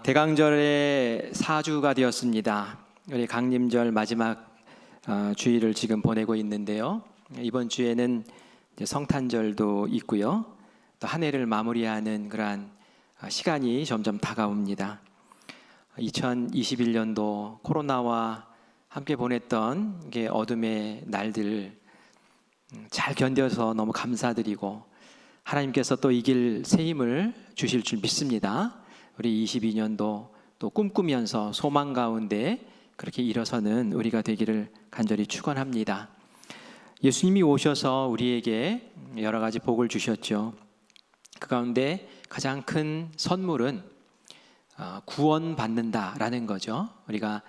대강절의 4주가 되었습니다. 우리 강림절 마지막 주일을 지금 보내고 있는데요. 이번 주에는 이제 성탄절도 있고요. 또 한 해를 마무리하는 그러한 시간이 점점 다가옵니다. 2021년도 코로나와 함께 보냈던 게 어둠의 날들 잘 견뎌서 너무 감사드리고 하나님께서 또 이길 새 힘을 주실 줄 믿습니다. 우리 22년도 또 꿈꾸면서 소망 가운데 그렇게 일어서는 우리가 되기를 간절히 축원합니다. 예수님이 오셔서 우리에게 여러 가지 복을 주셨죠. 그 가운데 가장 큰 선물은 구원받는다라는 거죠. 우리가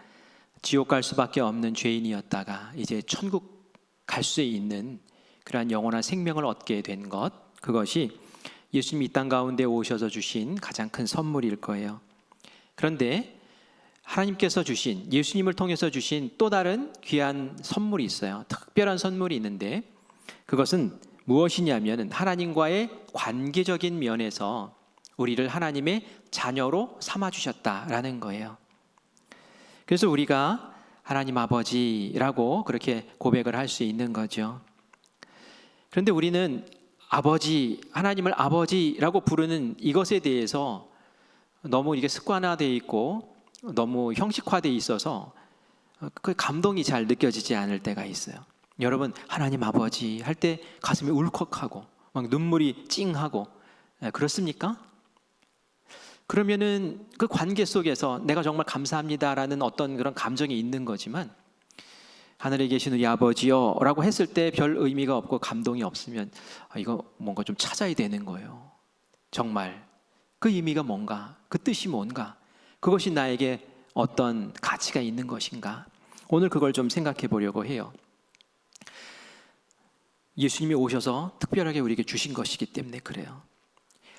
지옥 갈 수밖에 없는 죄인이었다가 이제 천국 갈 수 있는 그러한 영원한 생명을 얻게 된 것, 그것이 예수님이 이 땅 가운데 오셔서 주신 가장 큰 선물일 거예요. 그런데 하나님께서 주신, 예수님을 통해서 주신 또 다른 귀한 선물이 있어요. 특별한 선물이 있는데 그것은 무엇이냐면 하나님과의 관계적인 면에서 우리를 하나님의 자녀로 삼아주셨다라는 거예요. 그래서 우리가 하나님 아버지라고 그렇게 고백을 할 수 있는 거죠. 그런데 우리는 아버지, 하나님을 아버지라고 부르는 이것에 대해서 너무 이게 습관화되어 있고 너무 형식화되어 있어서 그 감동이 잘 느껴지지 않을 때가 있어요. 여러분, 하나님 아버지 할 때 가슴이 울컥하고 막 눈물이 찡하고 그렇습니까? 그러면은 그 관계 속에서 내가 정말 감사합니다라는 어떤 그런 감정이 있는 거지만 하늘에 계신 우리 아버지요 라고 했을 때 별 의미가 없고 감동이 없으면 이거 뭔가 좀 찾아야 되는 거예요. 정말 그 의미가 뭔가, 그 뜻이 뭔가, 그것이 나에게 어떤 가치가 있는 것인가, 오늘 그걸 좀 생각해 보려고 해요. 예수님이 오셔서 특별하게 우리에게 주신 것이기 때문에 그래요.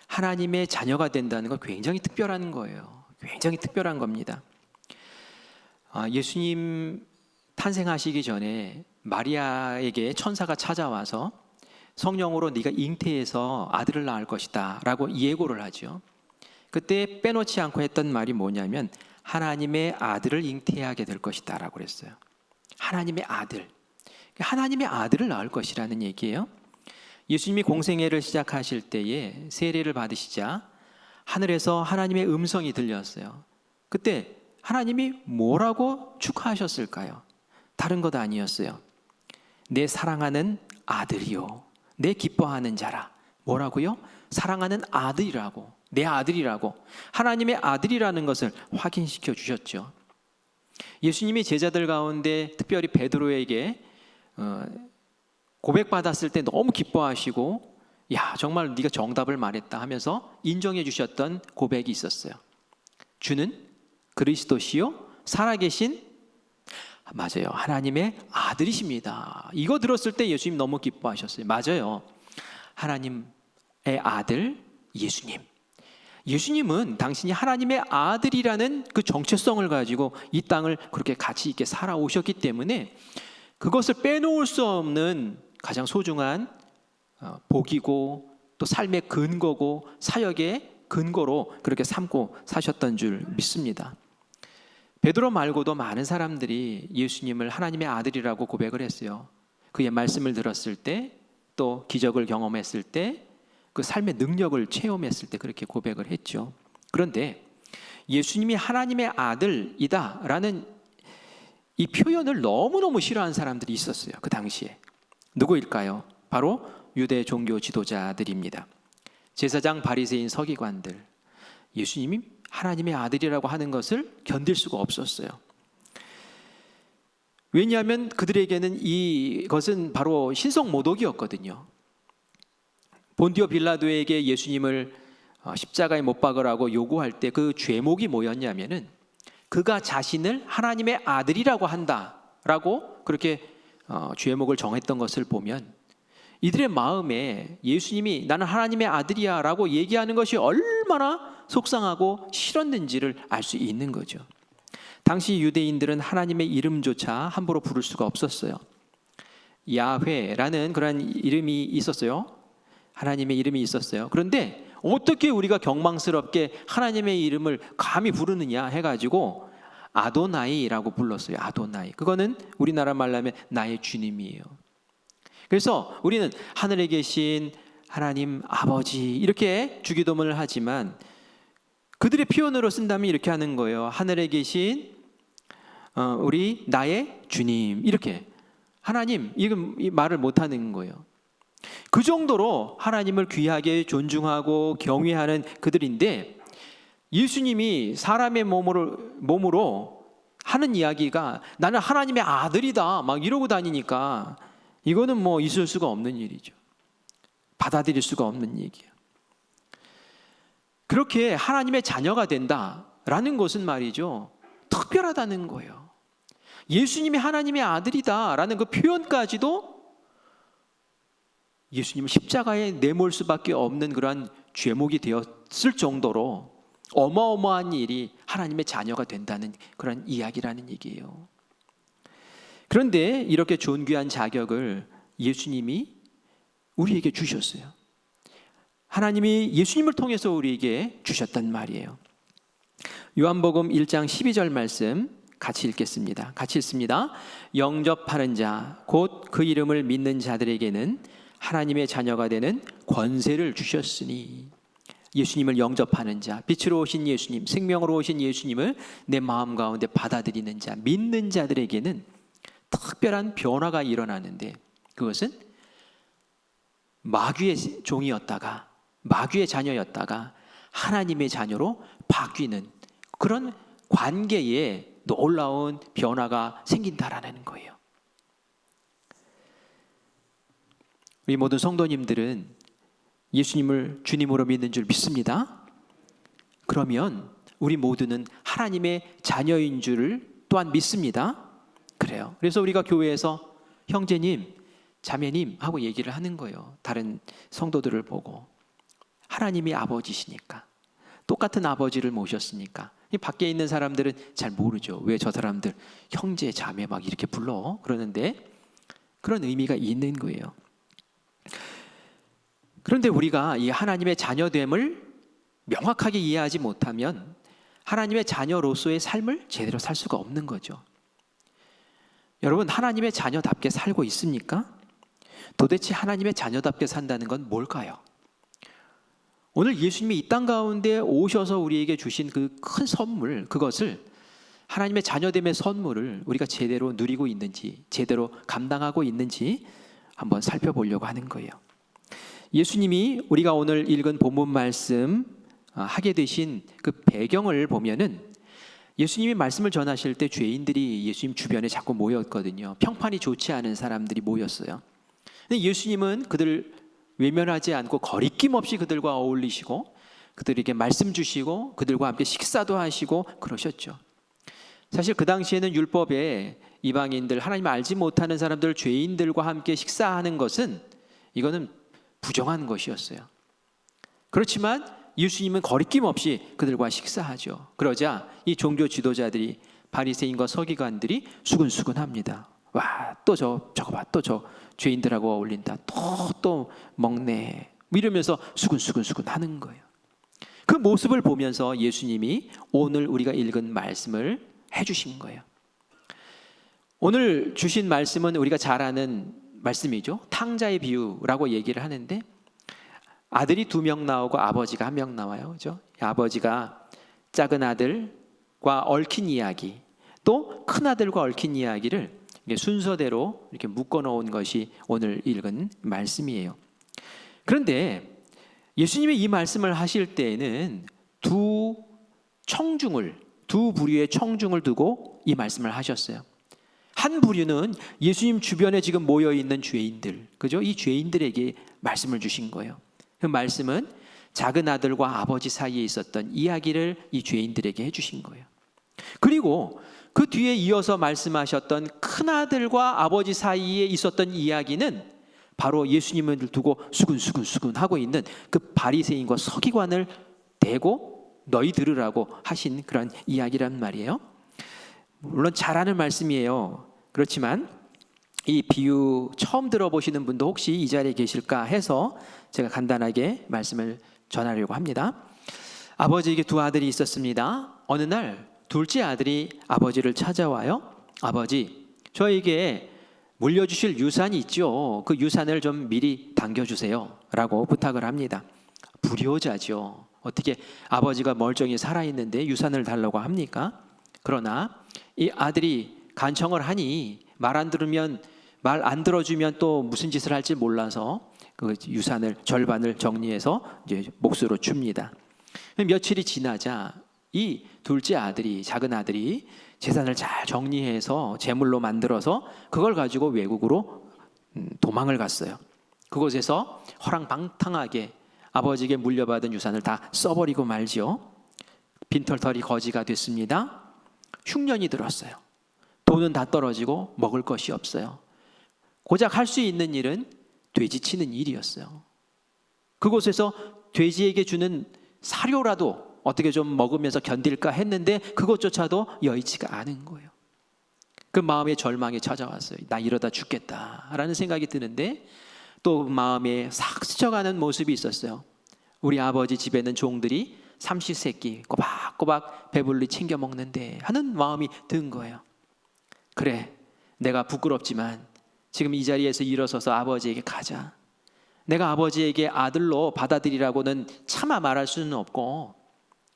하나님의 자녀가 된다는 건 굉장히 특별한 거예요. 굉장히 특별한 겁니다. 예수님 탄생하시기 전에 마리아에게 천사가 찾아와서 성령으로 네가 잉태해서 아들을 낳을 것이다 라고 예고를 하죠. 그때 빼놓지 않고 했던 말이 뭐냐면 하나님의 아들을 잉태하게 될 것이다 라고 그랬어요. 하나님의 아들, 하나님의 아들을 낳을 것이라는 얘기예요. 예수님이 공생애를 시작하실 때에 세례를 받으시자 하늘에서 하나님의 음성이 들렸어요. 그때 하나님이 뭐라고 축하하셨을까요? 다른 것 아니었어요. 내 사랑하는 아들이요, 내 기뻐하는 자라. 뭐라고요? 사랑하는 아들이라고, 내 아들이라고, 하나님의 아들이라는 것을 확인시켜 주셨죠. 예수님이 제자들 가운데 특별히 베드로에게 고백받았을 때 너무 기뻐하시고 야, 정말 네가 정답을 말했다 하면서 인정해 주셨던 고백이 있었어요. 주는 그리스도시요 살아계신, 맞아요, 하나님의 아들이십니다. 이거 들었을 때 예수님 너무 기뻐하셨어요. 맞아요, 하나님의 아들 예수님. 예수님은 당신이 하나님의 아들이라는 그 정체성을 가지고 이 땅을 그렇게 가치 있게 살아오셨기 때문에 그것을 빼놓을 수 없는 가장 소중한 복이고 또 삶의 근거고 사역의 근거로 그렇게 삼고 사셨던 줄 믿습니다. 베드로 말고도 많은 사람들이 예수님을 하나님의 아들이라고 고백을 했어요. 그의 말씀을 들었을 때, 또 기적을 경험했을 때, 그 삶의 능력을 체험했을 때 그렇게 고백을 했죠. 그런데 예수님이 하나님의 아들이다 라는 이 표현을 너무너무 싫어하는 사람들이 있었어요. 그 당시에. 누구일까요? 바로 유대 종교 지도자들입니다. 제사장, 바리새인, 서기관들. 예수님이 하나님의 아들이라고 하는 것을 견딜 수가 없었어요. 왜냐하면 그들에게는 이것은 바로 신성모독이었거든요. 본디오 빌라도에게 예수님을 십자가에 못 박으라고 요구할 때 그 죄목이 뭐였냐면은 그가 자신을 하나님의 아들이라고 한다라고 그렇게 죄목을 정했던 것을 보면 이들의 마음에 예수님이 나는 하나님의 아들이야 라고 얘기하는 것이 얼마나 속상하고 싫었는지를 알 수 있는 거죠. 당시 유대인들은 하나님의 이름조차 함부로 부를 수가 없었어요. 야훼라는 그런 이름이 있었어요. 하나님의 이름이 있었어요. 그런데 어떻게 우리가 경망스럽게 하나님의 이름을 감히 부르느냐 해가지고 아도나이라고 불렀어요. 아도나이. 그거는 우리나라 말로 하면 나의 주님이에요. 그래서 우리는 하늘에 계신 하나님 아버지 이렇게 주기도문을 하지만 그들의 표현으로 쓴다면 이렇게 하는 거예요. 하늘에 계신 우리 나의 주님 이렇게 하나님 이건 말을 못하는 거예요. 그 정도로 하나님을 귀하게 존중하고 경외하는 그들인데 예수님이 사람의 몸으로 하는 이야기가 나는 하나님의 아들이다 막 이러고 다니니까 이거는 뭐 있을 수가 없는 일이죠. 받아들일 수가 없는 얘기예요. 그렇게 하나님의 자녀가 된다라는 것은 말이죠, 특별하다는 거예요. 예수님이 하나님의 아들이다라는 그 표현까지도 예수님을 십자가에 내몰 수밖에 없는 그러한 죄목이 되었을 정도로 어마어마한 일이 하나님의 자녀가 된다는 그런 이야기라는 얘기예요. 그런데 이렇게 존귀한 자격을 예수님이 우리에게 주셨어요. 하나님이 예수님을 통해서 우리에게 주셨단 말이에요. 요한복음 1장 12절 말씀 같이 읽겠습니다. 같이 읽습니다. 영접하는 자, 곧 그 이름을 믿는 자들에게는 하나님의 자녀가 되는 권세를 주셨으니, 예수님을 영접하는 자, 빛으로 오신 예수님, 생명으로 오신 예수님을 내 마음 가운데 받아들이는 자, 믿는 자들에게는 특별한 변화가 일어나는데, 그것은 마귀의 종이었다가 마귀의 자녀였다가 하나님의 자녀로 바뀌는 그런 관계에 놀라운 변화가 생긴다라는 거예요. 우리 모든 성도님들은 예수님을 주님으로 믿는 줄 믿습니다. 그러면 우리 모두는 하나님의 자녀인 줄을 또한 믿습니다. 그래요. 그래서 우리가 교회에서 형제님, 자매님 하고 얘기를 하는 거예요. 다른 성도들을 보고. 하나님이 아버지시니까, 똑같은 아버지를 모셨으니까. 밖에 있는 사람들은 잘 모르죠. 왜 저 사람들 형제, 자매 막 이렇게 불러? 그러는데 그런 의미가 있는 거예요. 그런데 우리가 이 하나님의 자녀됨을 명확하게 이해하지 못하면 하나님의 자녀로서의 삶을 제대로 살 수가 없는 거죠. 여러분, 하나님의 자녀답게 살고 있습니까? 도대체 하나님의 자녀답게 산다는 건 뭘까요? 오늘 예수님이 이 땅 가운데 오셔서 우리에게 주신 그 큰 선물, 그것을 하나님의 자녀됨의 선물을 우리가 제대로 누리고 있는지, 제대로 감당하고 있는지 한번 살펴보려고 하는 거예요. 예수님이 우리가 오늘 읽은 본문 말씀 하게 되신 그 배경을 보면은, 예수님이 말씀을 전하실 때 죄인들이 예수님 주변에 자꾸 모였거든요. 평판이 좋지 않은 사람들이 모였어요. 근데 예수님은 그들을 외면하지 않고 거리낌 없이 그들과 어울리시고 그들에게 말씀 주시고 그들과 함께 식사도 하시고 그러셨죠. 사실 그 당시에는 율법에 이방인들, 하나님 알지 못하는 사람들, 죄인들과 함께 식사하는 것은 이거는 부정한 것이었어요. 그렇지만 예수님은 거리낌 없이 그들과 식사하죠. 그러자 이 종교 지도자들이, 바리새인과 서기관들이 수근수근합니다. 와, 또 저거 봐, 또 저 죄인들하고 어울린다, 또 먹네, 이러면서 수근수근 하는 거예요. 그 모습을 보면서 예수님이 오늘 우리가 읽은 말씀을 해주신 거예요. 오늘 주신 말씀은 우리가 잘 아는 말씀이죠. 탕자의 비유라고 얘기를 하는데, 아들이 2명 나오고 아버지가 1명 나와요. 그죠? 아버지가 작은 아들과 얽힌 이야기, 또 큰 아들과 얽힌 이야기를 순서대로 이렇게 묶어 놓은 것이 오늘 읽은 말씀이에요. 그런데 예수님이 이 말씀을 하실 때에는 두 부류의 청중을 두고 이 말씀을 하셨어요. 한 부류는 예수님 주변에 지금 모여 있는 죄인들, 그죠? 이 죄인들에게 말씀을 주신 거예요. 그 말씀은 작은 아들과 아버지 사이에 있었던 이야기를 이 죄인들에게 해주신 거예요. 그리고 그 뒤에 이어서 말씀하셨던 큰 아들과 아버지 사이에 있었던 이야기는 바로 예수님을 두고 수근수근 하고 있는 그 바리새인과 서기관을 대고 너희 들으라고 하신 그런 이야기란 말이에요. 물론 잘 아는 말씀이에요. 그렇지만 이 비유 처음 들어보시는 분도 혹시 이 자리에 계실까 해서 제가 간단하게 말씀을 전하려고 합니다. 아버지에게 두 아들이 있었습니다. 어느 날 둘째 아들이 아버지를 찾아와요. 아버지, 저에게 물려주실 유산이 있죠. 그 유산을 좀 미리 당겨주세요 라고 부탁을 합니다. 불효자죠. 어떻게 아버지가 멀쩡히 살아있는데 유산을 달라고 합니까? 그러나 이 아들이 간청을 하니 말 안 들어주면 또 무슨 짓을 할지 몰라서 그 유산을 절반을 정리해서 이제 몫으로 줍니다. 며칠이 지나자 이 둘째 아들이, 작은 아들이 재산을 잘 정리해서 재물로 만들어서 그걸 가지고 외국으로 도망을 갔어요. 그곳에서 허랑방탕하게 아버지에게 물려받은 유산을 다 써버리고 말지요. 빈털터리 거지가 됐습니다. 흉년이 들었어요. 돈은 다 떨어지고 먹을 것이 없어요. 고작 할 수 있는 일은 돼지 치는 일이었어요. 그곳에서 돼지에게 주는 사료라도 어떻게 좀 먹으면서 견딜까 했는데 그것조차도 여의치가 않은 거예요. 그 마음에 절망이 찾아왔어요. 나 이러다 죽겠다라는 생각이 드는데 또 마음에 싹 스쳐가는 모습이 있었어요. 우리 아버지 집에는 종들이 삼시세끼 꼬박꼬박 배불리 챙겨 먹는데 하는 마음이 든 거예요. 그래, 내가 부끄럽지만 지금 이 자리에서 일어서서 아버지에게 가자. 내가 아버지에게 아들로 받아들이라고는 차마 말할 수는 없고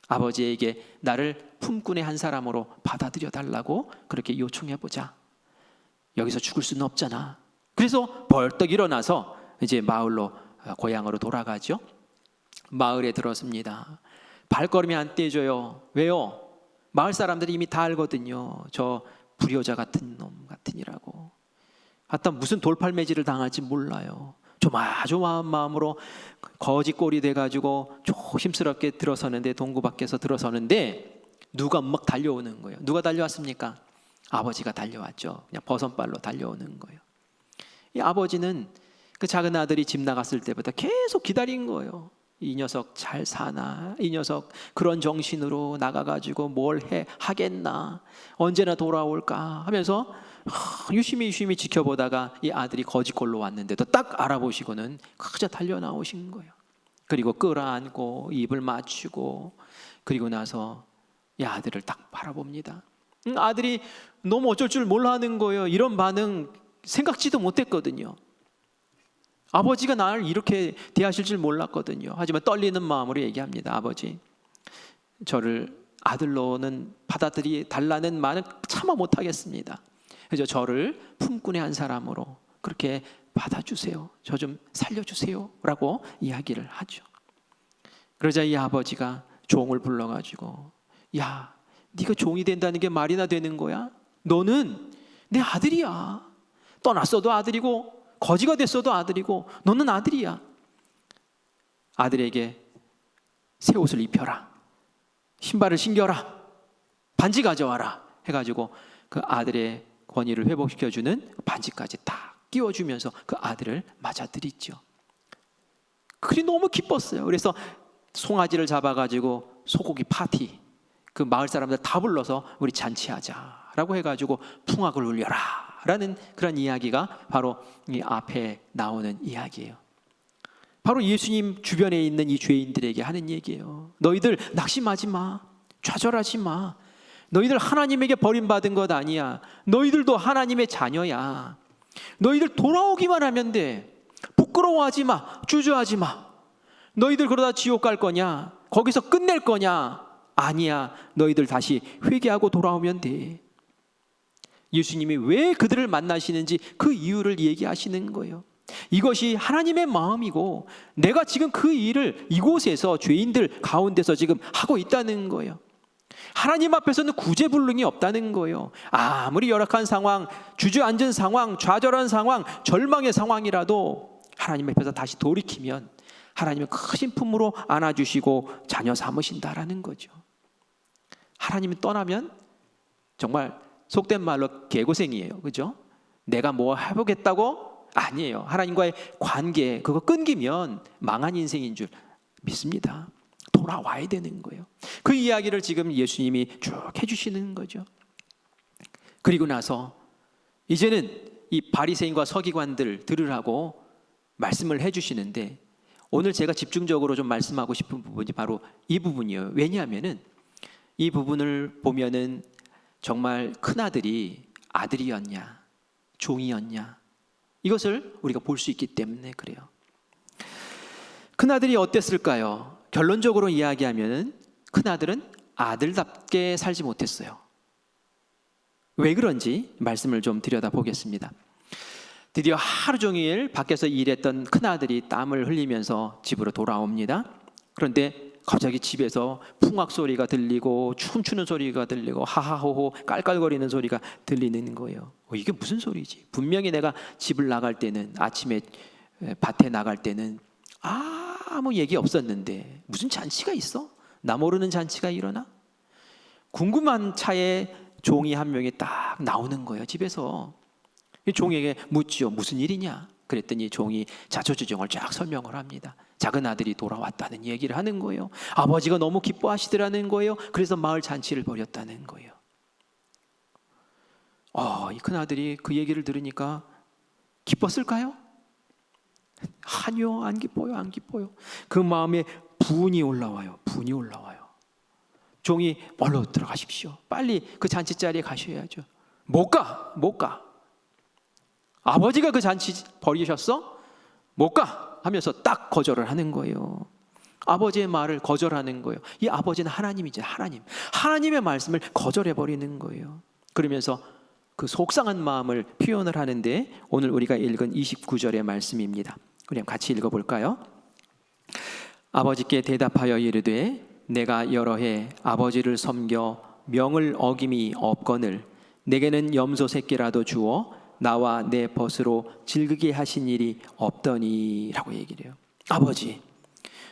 아버지에게 나를 품꾼의 한 사람으로 받아들여 달라고 그렇게 요청해보자. 여기서 죽을 수는 없잖아. 그래서 벌떡 일어나서 이제 마을로, 고향으로 돌아가죠. 마을에 들었습니다. 발걸음이 안 떼져요. 왜요? 마을 사람들이 이미 다 알거든요. 저 불효자 같은 놈 같으니라고. 하여튼 무슨 돌팔매질을 당할지 몰라요. 조마조마한 마음으로 거지꼴이 돼가지고 조심스럽게 들어서는데, 동구 밖에서 들어서는데 누가 막 달려오는 거예요. 누가 달려왔습니까? 아버지가 달려왔죠. 그냥 버선발로 달려오는 거예요. 이 아버지는 그 작은 아들이 집 나갔을 때부터 계속 기다린 거예요. 이 녀석 잘 사나? 이 녀석 그런 정신으로 나가가지고 뭘 하겠나? 언제나 돌아올까? 하면서 유심히 지켜보다가 이 아들이 거지꼴로 왔는데도 딱 알아보시고는 그저 달려 나오신 거예요. 그리고 끌어안고 입을 맞추고 그리고 나서 이 아들을 딱 바라봅니다. 아들이 너무 어쩔 줄 몰라 하는 거예요. 이런 반응 생각지도 못했거든요. 아버지가 나를 이렇게 대하실 줄 몰랐거든요. 하지만 떨리는 마음으로 얘기합니다. 아버지, 저를 아들로는 받아들이 달라는 말은 차마 못하겠습니다. 그래서 저를 품꾼의 한 사람으로 그렇게 받아주세요. 저 좀 살려주세요 라고 이야기를 하죠. 그러자 이 아버지가 종을 불러가지고, 야, 네가 종이 된다는 게 말이나 되는 거야? 너는 내 아들이야. 떠났어도 아들이고 거지가 됐어도 아들이고 너는 아들이야. 아들에게 새 옷을 입혀라, 신발을 신겨라, 반지 가져와라 해가지고 그 아들의 권위를 회복시켜주는 반지까지 다 끼워주면서 그 아들을 맞아들이죠. 그리 너무 기뻤어요. 그래서 송아지를 잡아가지고 소고기 파티, 그 마을 사람들 다 불러서 우리 잔치하자라고 해가지고 풍악을 울려라 라는 그런 이야기가 바로 이 앞에 나오는 이야기예요. 바로 예수님 주변에 있는 이 죄인들에게 하는 얘기예요. 너희들 낙심하지 마, 좌절하지 마. 너희들 하나님에게 버림받은 것 아니야. 너희들도 하나님의 자녀야. 너희들 돌아오기만 하면 돼. 부끄러워하지 마, 주저하지 마. 너희들 그러다 지옥 갈 거냐? 거기서 끝낼 거냐? 아니야. 너희들 다시 회개하고 돌아오면 돼. 예수님이 왜 그들을 만나시는지 그 이유를 얘기하시는 거예요. 이것이 하나님의 마음이고 내가 지금 그 일을 이곳에서 죄인들 가운데서 지금 하고 있다는 거예요. 하나님 앞에서는 구제불능이 없다는 거예요. 아무리 열악한 상황, 주저앉은 상황, 좌절한 상황, 절망의 상황이라도 하나님 앞에서 다시 돌이키면 하나님은 크신 품으로 안아주시고 자녀 삼으신다라는 거죠. 하나님이 떠나면 정말 속된 말로 개고생이에요. 그죠? 내가 뭐 해보겠다고? 아니에요. 하나님과의 관계 그거 끊기면 망한 인생인 줄 믿습니다. 돌아와야 되는 거예요. 그 이야기를 지금 예수님이 쭉 해주시는 거죠. 그리고 나서 이제는 이 바리새인과 서기관들 들으라고 말씀을 해주시는데 오늘 제가 집중적으로 좀 말씀하고 싶은 부분이 바로 이 부분이에요. 왜냐하면은 이 부분을 보면은 정말 큰아들이 아들이었냐 종이었냐 이것을 우리가 볼 수 있기 때문에 그래요. 큰아들이 어땠을까요? 결론적으로 이야기하면은 큰아들은 아들답게 살지 못했어요. 왜 그런지 말씀을 좀 들여다보겠습니다. 드디어 하루 종일 밖에서 일했던 큰아들이 땀을 흘리면서 집으로 돌아옵니다. 그런데 갑자기 집에서 풍악 소리가 들리고 춤추는 소리가 들리고 하하호호 깔깔거리는 소리가 들리는 거예요. 이게 무슨 소리지? 분명히 내가 집을 나갈 때는 아침에 밭에 나갈 때는 아무 얘기 없었는데 무슨 잔치가 있어? 나 모르는 잔치가 일어나? 궁금한 차에 종이 한 명이 딱 나오는 거예요. 집에서. 종에게 묻지요. 무슨 일이냐? 그랬더니 종이 자초지종을 쫙 설명을 합니다. 작은 아들이 돌아왔다는 얘기를 하는 거예요. 아버지가 너무 기뻐하시더라는 거예요. 그래서 마을 잔치를 벌였다는 거예요. 이 큰아들이 그 얘기를 들으니까 기뻤을까요? 아니요, 안 기뻐요, 안 기뻐요. 그 마음에 분이 올라와요. 분이 올라와요. 종이 얼른 들어가십시오. 빨리 그 잔치 자리에 가셔야죠. 못 가, 못 가. 아버지가 그 잔치 벌이셨어? 못 가 하면서 딱 거절을 하는 거예요. 아버지의 말을 거절하는 거예요. 이 아버지는 하나님이죠. 하나님의 말씀을 거절해버리는 거예요. 그러면서 그 속상한 마음을 표현을 하는데 오늘 우리가 읽은 29절의 말씀입니다. 우리 같이 읽어볼까요? 아버지께 대답하여 이르되 내가 여러 해 아버지를 섬겨 명을 어김이 없거늘 내게는 염소 새끼라도 주어 나와 내 벗으로 즐기게 하신 일이 없더니 라고 얘기를 해요. 아버지,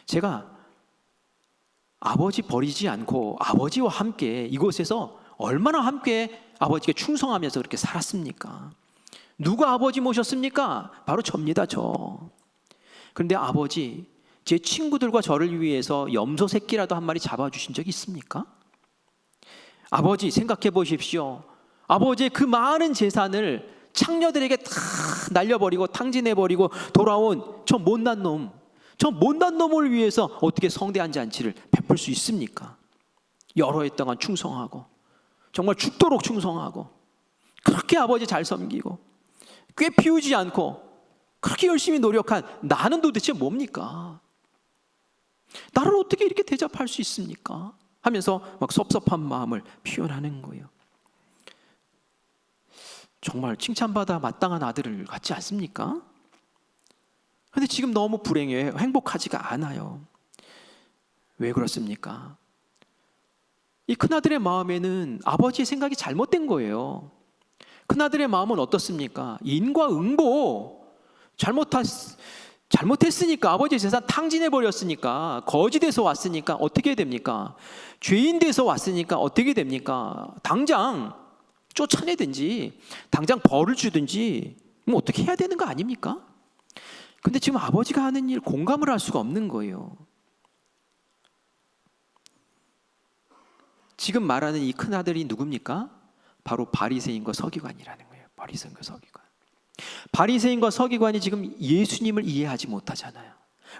제가 아버지 버리지 않고 아버지와 함께 이곳에서 얼마나 함께 아버지께 충성하면서 그렇게 살았습니까? 누가 아버지 모셨습니까? 바로 접니다, 저. 그런데 아버지, 제 친구들과 저를 위해서 염소 새끼라도 한 마리 잡아주신 적이 있습니까? 아버지, 생각해 보십시오. 아버지의 그 많은 재산을 창녀들에게 다 날려버리고 탕진해버리고 돌아온 저 못난 놈을 위해서 어떻게 성대한 잔치를 베풀 수 있습니까? 여러 해 동안 충성하고 정말 죽도록 충성하고 그렇게 아버지 잘 섬기고 꽤 피우지 않고 그렇게 열심히 노력한 나는 도대체 뭡니까? 나를 어떻게 이렇게 대접할 수 있습니까? 하면서 막 섭섭한 마음을 표현하는 거예요. 정말 칭찬받아 마땅한 아들을 같지 않습니까? 그런데 지금 너무 불행해요. 행복하지가 않아요. 왜 그렇습니까? 이 큰아들의 마음에는 아버지의 생각이 잘못된 거예요. 큰아들의 마음은 어떻습니까? 인과응보. 잘못했으니까 아버지의 재산 탕진해버렸으니까 거지돼서 왔으니까 어떻게 됩니까? 죄인 돼서 왔으니까 어떻게 됩니까? 당장 쫓아내든지 당장 벌을 주든지 뭐 어떻게 해야 되는 거 아닙니까? 근데 지금 아버지가 하는 일 공감을 할 수가 없는 거예요. 지금 말하는 이 큰아들이 누굽니까? 바로 바리새인과 서기관이라는 거예요. 바리새인과 서기관. 바리새인과 서기관이 지금 예수님을 이해하지 못하잖아요.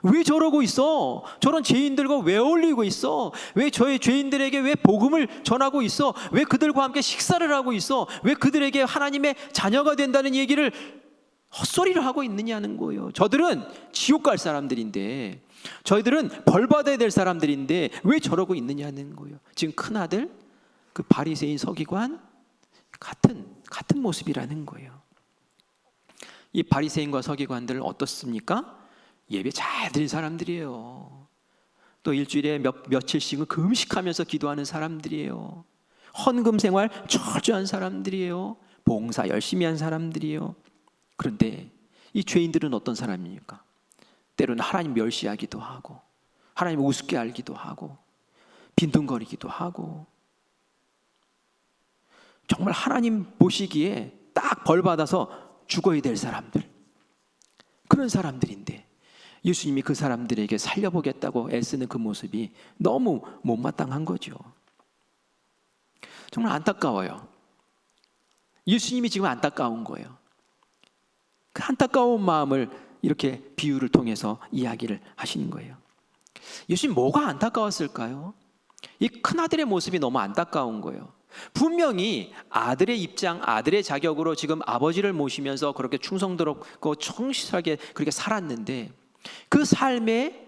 왜 저러고 있어? 저런 죄인들과 왜 어울리고 있어? 왜 저의 죄인들에게 왜 복음을 전하고 있어? 왜 그들과 함께 식사를 하고 있어? 왜 그들에게 하나님의 자녀가 된다는 얘기를 헛소리를 하고 있느냐는 거예요. 저들은 지옥 갈 사람들인데 저희들은 벌 받아야 될 사람들인데 왜 저러고 있느냐는 거예요. 지금 큰아들 그 바리새인 서기관 같은 모습이라는 거예요. 이 바리새인과 서기관들 어떻습니까? 예배 잘 드린 사람들이에요. 또 일주일에 며칠씩은 금식하면서 기도하는 사람들이에요. 헌금 생활 철저한 사람들이에요. 봉사 열심히 한 사람들이에요. 그런데 이 죄인들은 어떤 사람입니까? 때로는 하나님 멸시하기도 하고 하나님 우습게 알기도 하고 빈둥거리기도 하고 정말 하나님 보시기에 딱 벌받아서 죽어야 될 사람들, 그런 사람들인데 예수님이 그 사람들에게 살려보겠다고 애쓰는 그 모습이 너무 못마땅한 거죠. 정말 안타까워요. 예수님이 지금 안타까운 거예요. 그 안타까운 마음을 이렇게 비유를 통해서 이야기를 하시는 거예요. 예수님 뭐가 안타까웠을까요? 이 큰아들의 모습이 너무 안타까운 거예요. 분명히 아들의 입장, 아들의 자격으로 지금 아버지를 모시면서 그렇게 충성스럽고 충실하게 그렇게 살았는데 그 삶의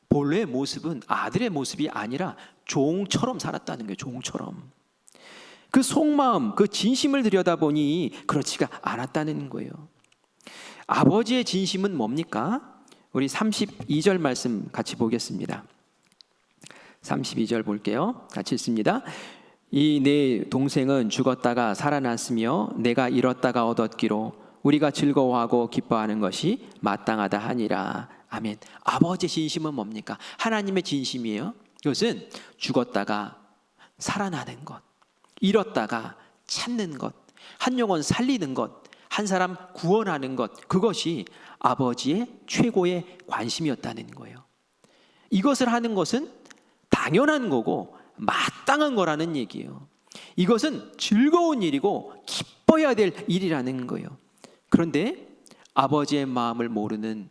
본래의 모습은 아들의 모습이 아니라 종처럼 살았다는 거예요. 종처럼. 그 속마음, 그 진심을 들여다보니 그렇지가 않았다는 거예요. 아버지의 진심은 뭡니까? 우리 32절 말씀 같이 보겠습니다. 32절 볼게요. 같이 읽습니다. 이 내 동생은 죽었다가 살아났으며 내가 잃었다가 얻었기로 우리가 즐거워하고 기뻐하는 것이 마땅하다 하니라. 아멘. 아버지의 진심은 뭡니까? 하나님의 진심이에요. 그것은 죽었다가 살아나는 것, 잃었다가 찾는 것, 한 영혼 살리는 것, 한 사람 구원하는 것, 그것이 아버지의 최고의 관심이었다는 거예요. 이것을 하는 것은 당연한 거고 마땅한 거라는 얘기예요. 이것은 즐거운 일이고 기뻐해야 될 일이라는 거예요. 그런데 아버지의 마음을 모르는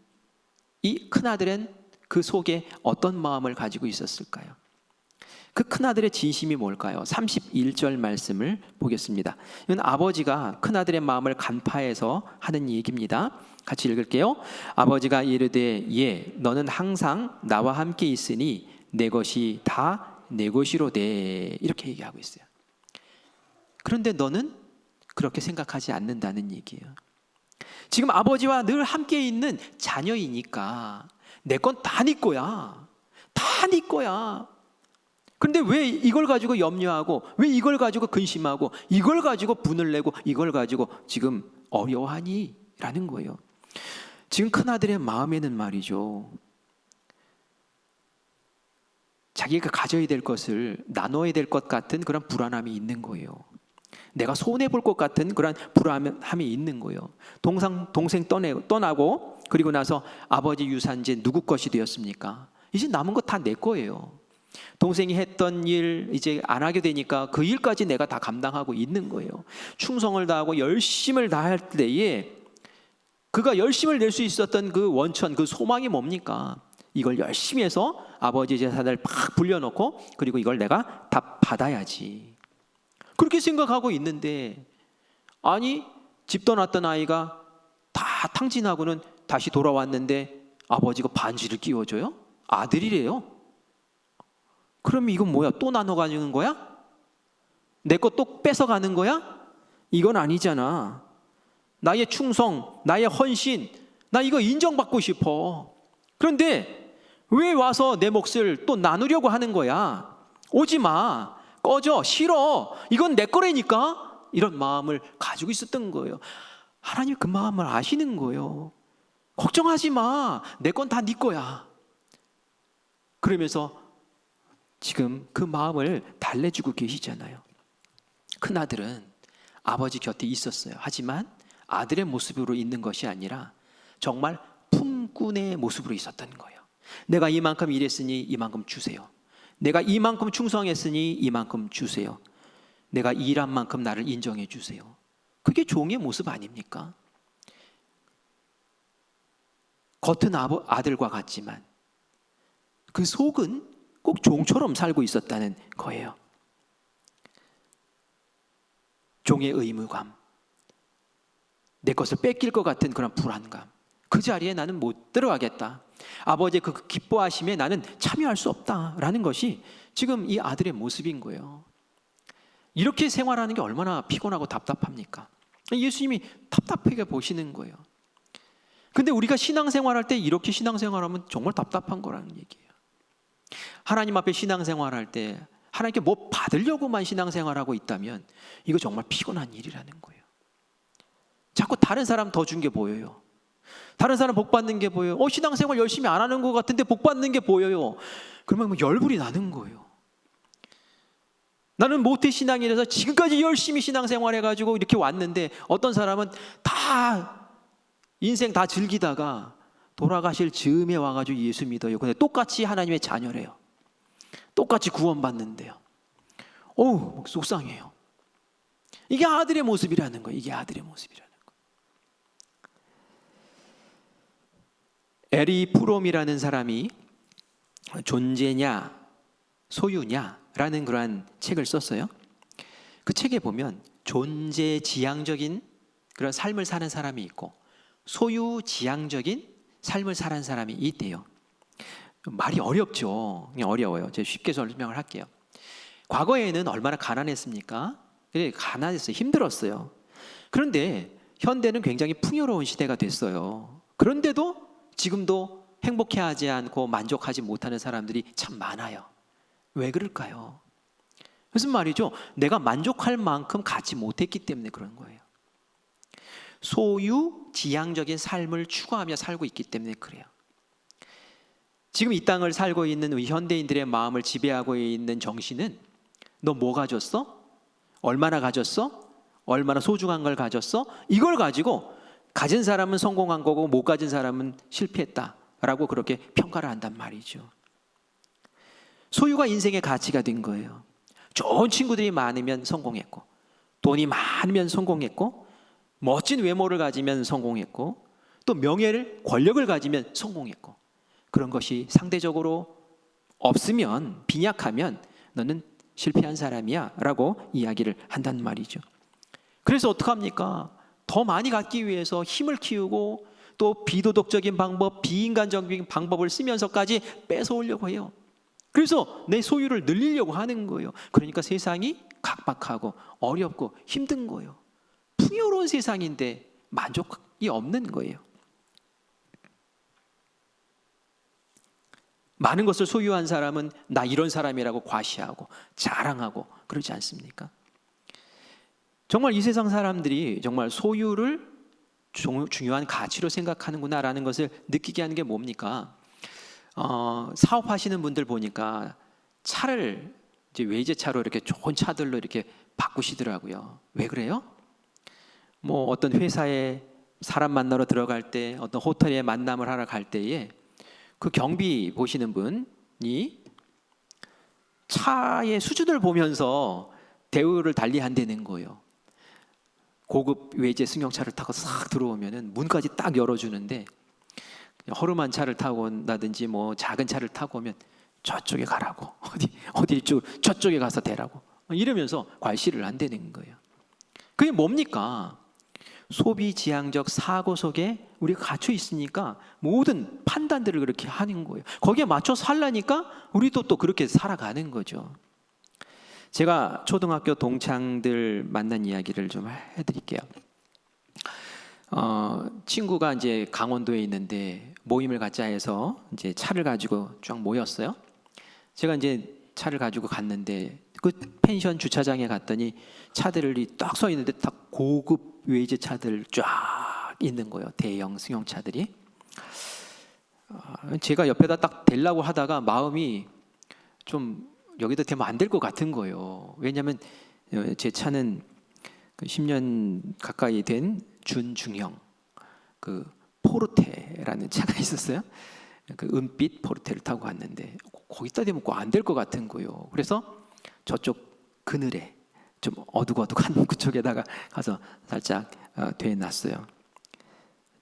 이 큰아들은 그 속에 어떤 마음을 가지고 있었을까요? 그 큰아들의 진심이 뭘까요? 31절 말씀을 보겠습니다. 이건 아버지가 큰아들의 마음을 간파해서 하는 얘기입니다. 같이 읽을게요. 아버지가 이르되 예 너는 항상 나와 함께 있으니 내 것이 다 내 것이로되 이렇게 얘기하고 있어요. 그런데 너는 그렇게 생각하지 않는다는 얘기예요. 지금 아버지와 늘 함께 있는 자녀이니까 내 건 다 네 거야. 다 네 거야. 그런데 왜 이걸 가지고 염려하고 왜 이걸 가지고 근심하고 이걸 가지고 분을 내고 이걸 가지고 지금 어려워하니? 라는 거예요. 지금 큰아들의 마음에는 말이죠. 자기가 가져야 될 것을 나눠야 될 것 같은 그런 불안함이 있는 거예요. 내가 손해볼 것 같은 그런 불안함이 있는 거예요. 동생 떠나고 그리고 나서 아버지 유산지 누구 것이 되었습니까? 이제 남은 거 다 내 거예요. 동생이 했던 일 이제 안 하게 되니까 그 일까지 내가 다 감당하고 있는 거예요. 충성을 다하고 열심을 다할 때에 그가 열심을 낼 수 있었던 그 원천, 그 소망이 뭡니까? 이걸 열심히 해서 아버지 재산을 팍 불려놓고 그리고 이걸 내가 다 받아야지. 그렇게 생각하고 있는데 아니 집 떠났던 아이가 다 탕진하고는 다시 돌아왔는데 아버지가 반지를 끼워줘요? 아들이래요. 그럼 이건 뭐야? 또 나눠가는 거야? 내 거 또 뺏어가는 거야? 이건 아니잖아. 나의 충성, 나의 헌신, 나 이거 인정받고 싶어. 그런데 왜 와서 내 몫을 또 나누려고 하는 거야? 오지 마. 꺼져. 싫어. 이건 내 거라니까. 이런 마음을 가지고 있었던 거예요. 하나님 그 마음을 아시는 거예요. 걱정하지 마. 내 건 다 네 거야. 그러면서 지금 그 마음을 달래주고 계시잖아요. 큰아들은 아버지 곁에 있었어요. 하지만 아들의 모습으로 있는 것이 아니라 정말 품꾼의 모습으로 있었던 거예요. 내가 이만큼 일했으니 이만큼 주세요. 내가 이만큼 충성했으니 이만큼 주세요. 내가 일한 만큼 나를 인정해 주세요. 그게 종의 모습 아닙니까? 겉은 아들과 같지만 그 속은 꼭 종처럼 살고 있었다는 거예요. 종의 의무감, 내 것을 뺏길 것 같은 그런 불안감, 그 자리에 나는 못 들어가겠다. 아버지의 그 기뻐하심에 나는 참여할 수 없다라는 것이 지금 이 아들의 모습인 거예요. 이렇게 생활하는 게 얼마나 피곤하고 답답합니까? 예수님이 답답하게 보시는 거예요. 근데 우리가 신앙생활할 때 이렇게 신앙생활하면 정말 답답한 거라는 얘기예요. 하나님 앞에 신앙생활할 때 하나님께 뭐 받으려고만 신앙생활하고 있다면 이거 정말 피곤한 일이라는 거예요. 자꾸 다른 사람 더 준 게 보여요. 다른 사람 복 받는 게 보여요. 신앙생활 열심히 안 하는 것 같은데 복 받는 게 보여요. 그러면 뭐 열불이 나는 거예요. 나는 모태 신앙이라서 지금까지 열심히 신앙생활 해가지고 이렇게 왔는데 어떤 사람은 다 인생 다 즐기다가 돌아가실 즈음에 와가지고 예수 믿어요. 근데 똑같이 하나님의 자녀래요. 똑같이 구원받는데요. 속상해요. 이게 아들의 모습이라는 거예요. 이게 아들의 모습이라는 거예요. 에리 프롬이라는 사람이 존재냐 소유냐라는 그러한 책을 썼어요. 그 책에 보면 존재지향적인 그런 삶을 사는 사람이 있고 소유지향적인 삶을 사는 사람이 있대요. 말이 어렵죠. 그냥 어려워요. 제가 쉽게 설명을 할게요. 과거에는 얼마나 가난했습니까? 가난했어요. 힘들었어요. 그런데 현대는 굉장히 풍요로운 시대가 됐어요. 그런데도 지금도 행복해하지 않고 만족하지 못하는 사람들이 참 많아요. 왜 그럴까요? 무슨 말이죠? 내가 만족할 만큼 갖지 못했기 때문에 그런 거예요. 소유지향적인 삶을 추구하며 살고 있기 때문에 그래요. 지금 이 땅을 살고 있는 우리 현대인들의 마음을 지배하고 있는 정신은 너 뭐 가졌어? 얼마나 가졌어? 얼마나 소중한 걸 가졌어? 이걸 가지고 가진 사람은 성공한 거고 못 가진 사람은 실패했다라고 그렇게 평가를 한단 말이죠. 소유가 인생의 가치가 된 거예요. 좋은 친구들이 많으면 성공했고 돈이 많으면 성공했고 멋진 외모를 가지면 성공했고 또 명예를 권력을 가지면 성공했고 그런 것이 상대적으로 없으면 빈약하면 너는 실패한 사람이야 라고 이야기를 한단 말이죠. 그래서 어떡합니까? 더 많이 갖기 위해서 힘을 키우고 또 비도덕적인 방법, 비인간적인 방법을 쓰면서까지 뺏어오려고 해요. 그래서 내 소유를 늘리려고 하는 거예요. 그러니까 세상이 각박하고 어렵고 힘든 거예요. 풍요로운 세상인데 만족이 없는 거예요. 많은 것을 소유한 사람은 나 이런 사람이라고 과시하고 자랑하고 그러지 않습니까? 정말 이 세상 사람들이 정말 소유를 중요한 가치로 생각하는구나라는 것을 느끼게 하는 게 뭡니까? 사업하시는 분들 보니까 차를 이제 외제차로 이렇게 좋은 차들로 이렇게 바꾸시더라고요. 왜 그래요? 뭐 어떤 회사에 사람 만나러 들어갈 때 어떤 호텔에 만남을 하러 갈 때에 그 경비 보시는 분이 차의 수준을 보면서 대우를 달리한다는 거예요. 고급 외제 승용차를 타고 싹 들어오면은 문까지 딱 열어주는데 허름한 차를 타고 온다든지 뭐 작은 차를 타고 오면 저쪽에 가라고 어디 저쪽에 가서 대라고 이러면서 괄시를 한다는 거예요. 그게 뭡니까? 소비지향적 사고 속에 우리가 갇혀 있으니까 모든 판단들을 그렇게 하는 거예요. 거기에 맞춰 살라니까 우리도 또 그렇게 살아가는 거죠. 제가 초등학교 동창들 만난 이야기를 좀 해드릴게요. 친구가 이제 강원도에 있는데 모임을 갖자 해서 이제 차를 가지고 쫙 모였어요. 제가 이제 차를 가지고 갔는데 그 펜션 주차장에 갔더니 차들이 딱 서 있는데 다 고급 외제 차들 쫙 있는 거예요. 대형 승용차들이. 제가 옆에다 딱 대려고 하다가 마음이 좀 여기다 대면 안 될 것 같은 거예요. 왜냐하면 제 차는 10년 가까이 된 준중형 그 포르테라는 차가 있었어요. 그 은빛 포르테를 타고 갔는데 거기다 대면 꼭 안 될 것 같은 거예요. 그래서 저쪽 그늘에 좀 어둑어둑한 그쪽에다가 가서 살짝 대놨어요.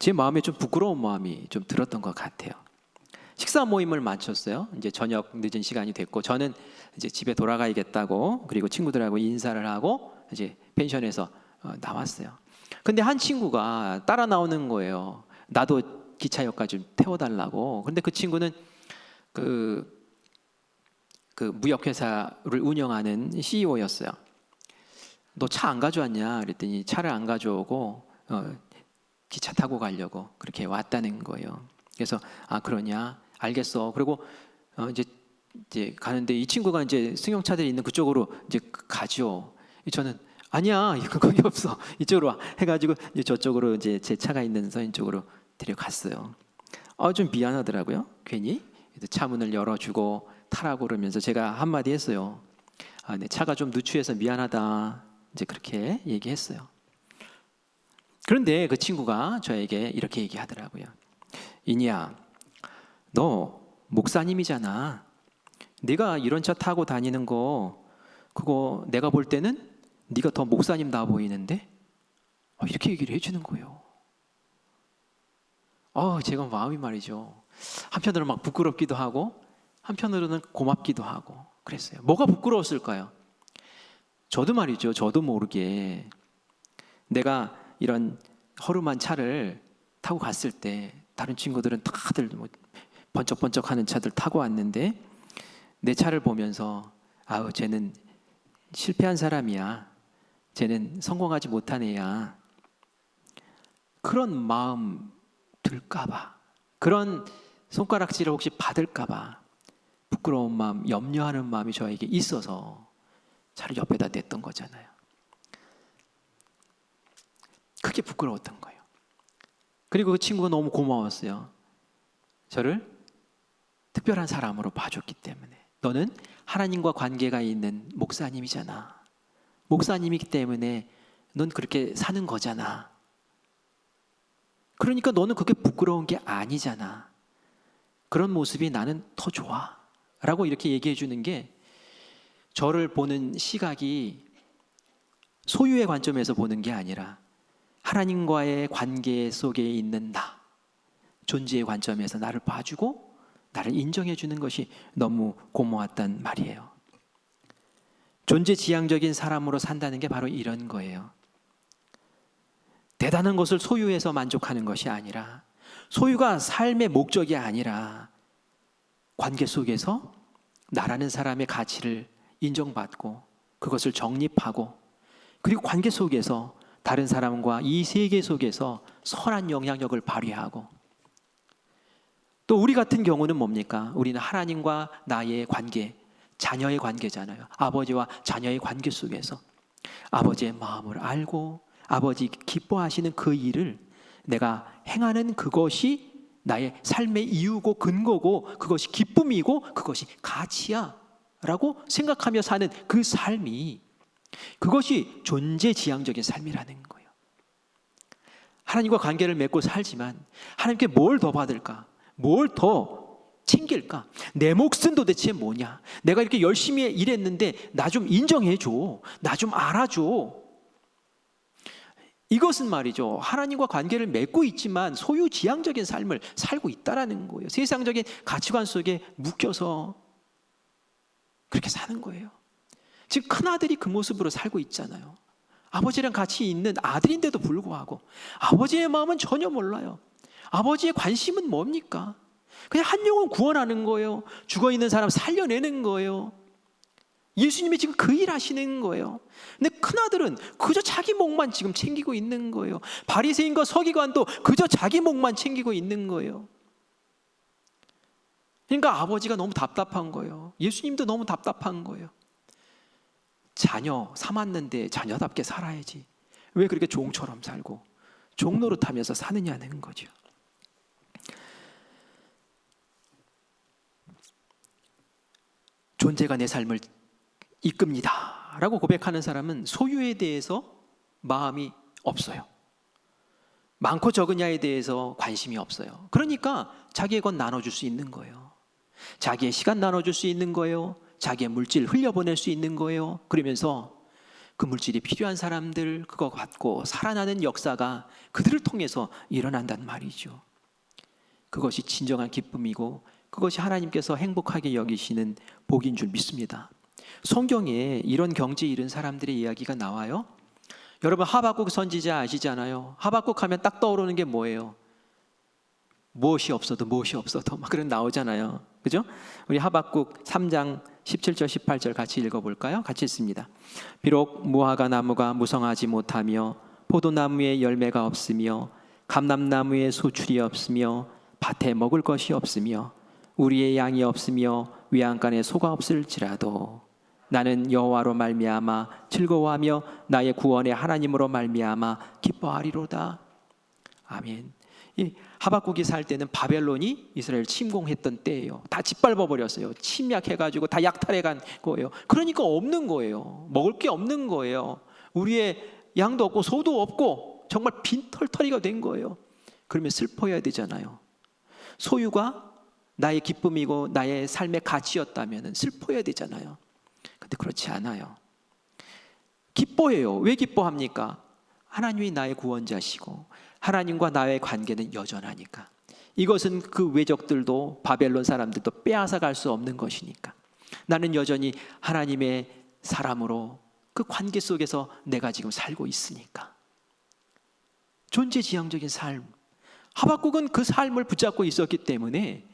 제 마음에 좀 부끄러운 마음이 좀 들었던 것 같아요. 식사 모임을 마쳤어요. 이제 저녁 늦은 시간이 됐고 저는 이제 집에 돌아가야겠다고 그리고 친구들하고 인사를 하고 이제 펜션에서 나왔어요. 근데 한 친구가 따라 나오는 거예요. 나도 기차역까지 좀 태워달라고. 근데 그 친구는 그 무역회사를 운영하는 CEO였어요. 너 차 안 가져왔냐? 그랬더니 차를 안 가져오고 기차 타고 가려고 그렇게 왔다는 거예요. 그래서 그러냐? 알겠어. 그리고 이제 가는데 이 친구가 이제 승용차들이 있는 그쪽으로 이제 가죠. 저는 아니야, 이거 거기 없어. 이쪽으로 와. 해가지고 이제 저쪽으로 이제 제 차가 있는 서인 쪽으로 데려갔어요. 좀 미안하더라고요. 괜히 차 문을 열어주고 타라고 그러면서 제가 한마디 했어요. 내 차가 좀 누추해서 미안하다. 이제 그렇게 얘기했어요. 그런데 그 친구가 저에게 이렇게 얘기하더라고요. 이니야, 너 목사님이잖아. 네가 이런 차 타고 다니는 거 그거 내가 볼 때는 네가 더 목사님 나와 보이는데? 이렇게 얘기를 해주는 거예요. 제가 마음이 말이죠. 한편으로는 막 부끄럽기도 하고 한편으로는 고맙기도 하고 그랬어요. 뭐가 부끄러웠을까요? 저도 말이죠. 저도 모르게 내가 이런 허름한 차를 타고 갔을 때 다른 친구들은 다들 뭐 번쩍번쩍하는 차들 타고 왔는데 내 차를 보면서 아우 쟤는 실패한 사람이야. 쟤는 성공하지 못한 애야. 그런 마음 들까봐, 그런 손가락질을 혹시 받을까봐 부끄러운 마음, 염려하는 마음이 저에게 있어서 차를 옆에다 냈던 거잖아요. 그게 부끄러웠던 거예요. 그리고 그 친구가 너무 고마웠어요. 저를 특별한 사람으로 봐줬기 때문에. 너는 하나님과 관계가 있는 목사님이잖아. 목사님이기 때문에 넌 그렇게 사는 거잖아. 그러니까 너는 그게 부끄러운 게 아니잖아. 그런 모습이 나는 더 좋아. 라고 이렇게 얘기해 주는 게 저를 보는 시각이 소유의 관점에서 보는 게 아니라 하나님과의 관계 속에 있는 나, 존재의 관점에서 나를 봐주고 나를 인정해 주는 것이 너무 고마웠단 말이에요. 존재지향적인 사람으로 산다는 게 바로 이런 거예요. 대단한 것을 소유해서 만족하는 것이 아니라, 소유가 삶의 목적이 아니라 관계 속에서 나라는 사람의 가치를 인정받고 그것을 정립하고, 그리고 관계 속에서 다른 사람과 이 세계 속에서 선한 영향력을 발휘하고, 또 우리 같은 경우는 뭡니까? 우리는 하나님과 나의 관계, 자녀의 관계잖아요. 아버지와 자녀의 관계 속에서 아버지의 마음을 알고 아버지 기뻐하시는 그 일을 내가 행하는 그것이 나의 삶의 이유고 근거고 그것이 기쁨이고 그것이 가치야 라고 생각하며 사는 그 삶이, 그것이 존재지향적인 삶이라는 거예요. 하나님과 관계를 맺고 살지만 하나님께 뭘 더 받을까? 뭘 더 챙길까? 내 몫은 도대체 뭐냐? 내가 이렇게 열심히 일했는데 나 좀 인정해줘. 나 좀 알아줘. 이것은 말이죠, 하나님과 관계를 맺고 있지만 소유지향적인 삶을 살고 있다라는 거예요. 세상적인 가치관 속에 묶여서 그렇게 사는 거예요. 지금 큰아들이 그 모습으로 살고 있잖아요. 아버지랑 같이 있는 아들인데도 불구하고 아버지의 마음은 전혀 몰라요. 아버지의 관심은 뭡니까? 그냥 한 영혼 구원하는 거예요. 죽어있는 사람 살려내는 거예요. 예수님이 지금 그 일 하시는 거예요. 근데 큰아들은 그저 자기 목만 지금 챙기고 있는 거예요. 바리새인과 서기관도 그저 자기 목만 챙기고 있는 거예요. 그러니까 아버지가 너무 답답한 거예요. 예수님도 너무 답답한 거예요. 자녀 삼았는데 자녀답게 살아야지. 왜 그렇게 종처럼 살고 종노릇하면서 사느냐는 거죠. 존재가 내 삶을 이끕니다 라고 고백하는 사람은 소유에 대해서 마음이 없어요. 많고 적으냐에 대해서 관심이 없어요. 그러니까 자기의 것 나눠줄 수 있는 거예요. 자기의 시간 나눠줄 수 있는 거예요. 자기의 물질 흘려보낼 수 있는 거예요. 그러면서 그 물질이 필요한 사람들 그거 갖고 살아나는 역사가 그들을 통해서 일어난단 말이죠. 그것이 진정한 기쁨이고 그것이 하나님께서 행복하게 여기시는 복인 줄 믿습니다. 성경에 이런 경지 이른 사람들의 이야기가 나와요. 여러분 하박국 선지자 아시잖아요. 하박국 하면 딱 떠오르는 게 뭐예요? 무엇이 없어도 막 그런 나오잖아요. 그죠? 우리 하박국 3장 17절 18절 같이 읽어볼까요? 같이 읽습니다. 비록 무화과 나무가 무성하지 못하며 포도나무에 열매가 없으며 감람나무에 소출이 없으며 밭에 먹을 것이 없으며 우리의 양이 없으며 외양간에 소가 없을지라도 나는 여호와로 말미암아 즐거워하며 나의 구원의 하나님으로 말미암아 기뻐하리로다. 아멘. 이 하박국이 살 때는 바벨론이 이스라엘 침공했던 때예요. 다 짓밟아 버렸어요. 침략해가지고 다 약탈해간 거예요. 그러니까 없는 거예요. 먹을 게 없는 거예요. 우리의 양도 없고 소도 없고 정말 빈털터리가 된 거예요. 그러면 슬퍼해야 되잖아요. 소유가 나의 기쁨이고 나의 삶의 가치였다면 슬퍼해야 되잖아요. 근데 그렇지 않아요. 기뻐해요. 왜 기뻐합니까? 하나님이 나의 구원자시고 하나님과 나의 관계는 여전하니까. 이것은 그 외적들도 바벨론 사람들도 빼앗아 갈 수 없는 것이니까. 나는 여전히 하나님의 사람으로 그 관계 속에서 내가 지금 살고 있으니까. 존재지향적인 삶. 하박국은 그 삶을 붙잡고 있었기 때문에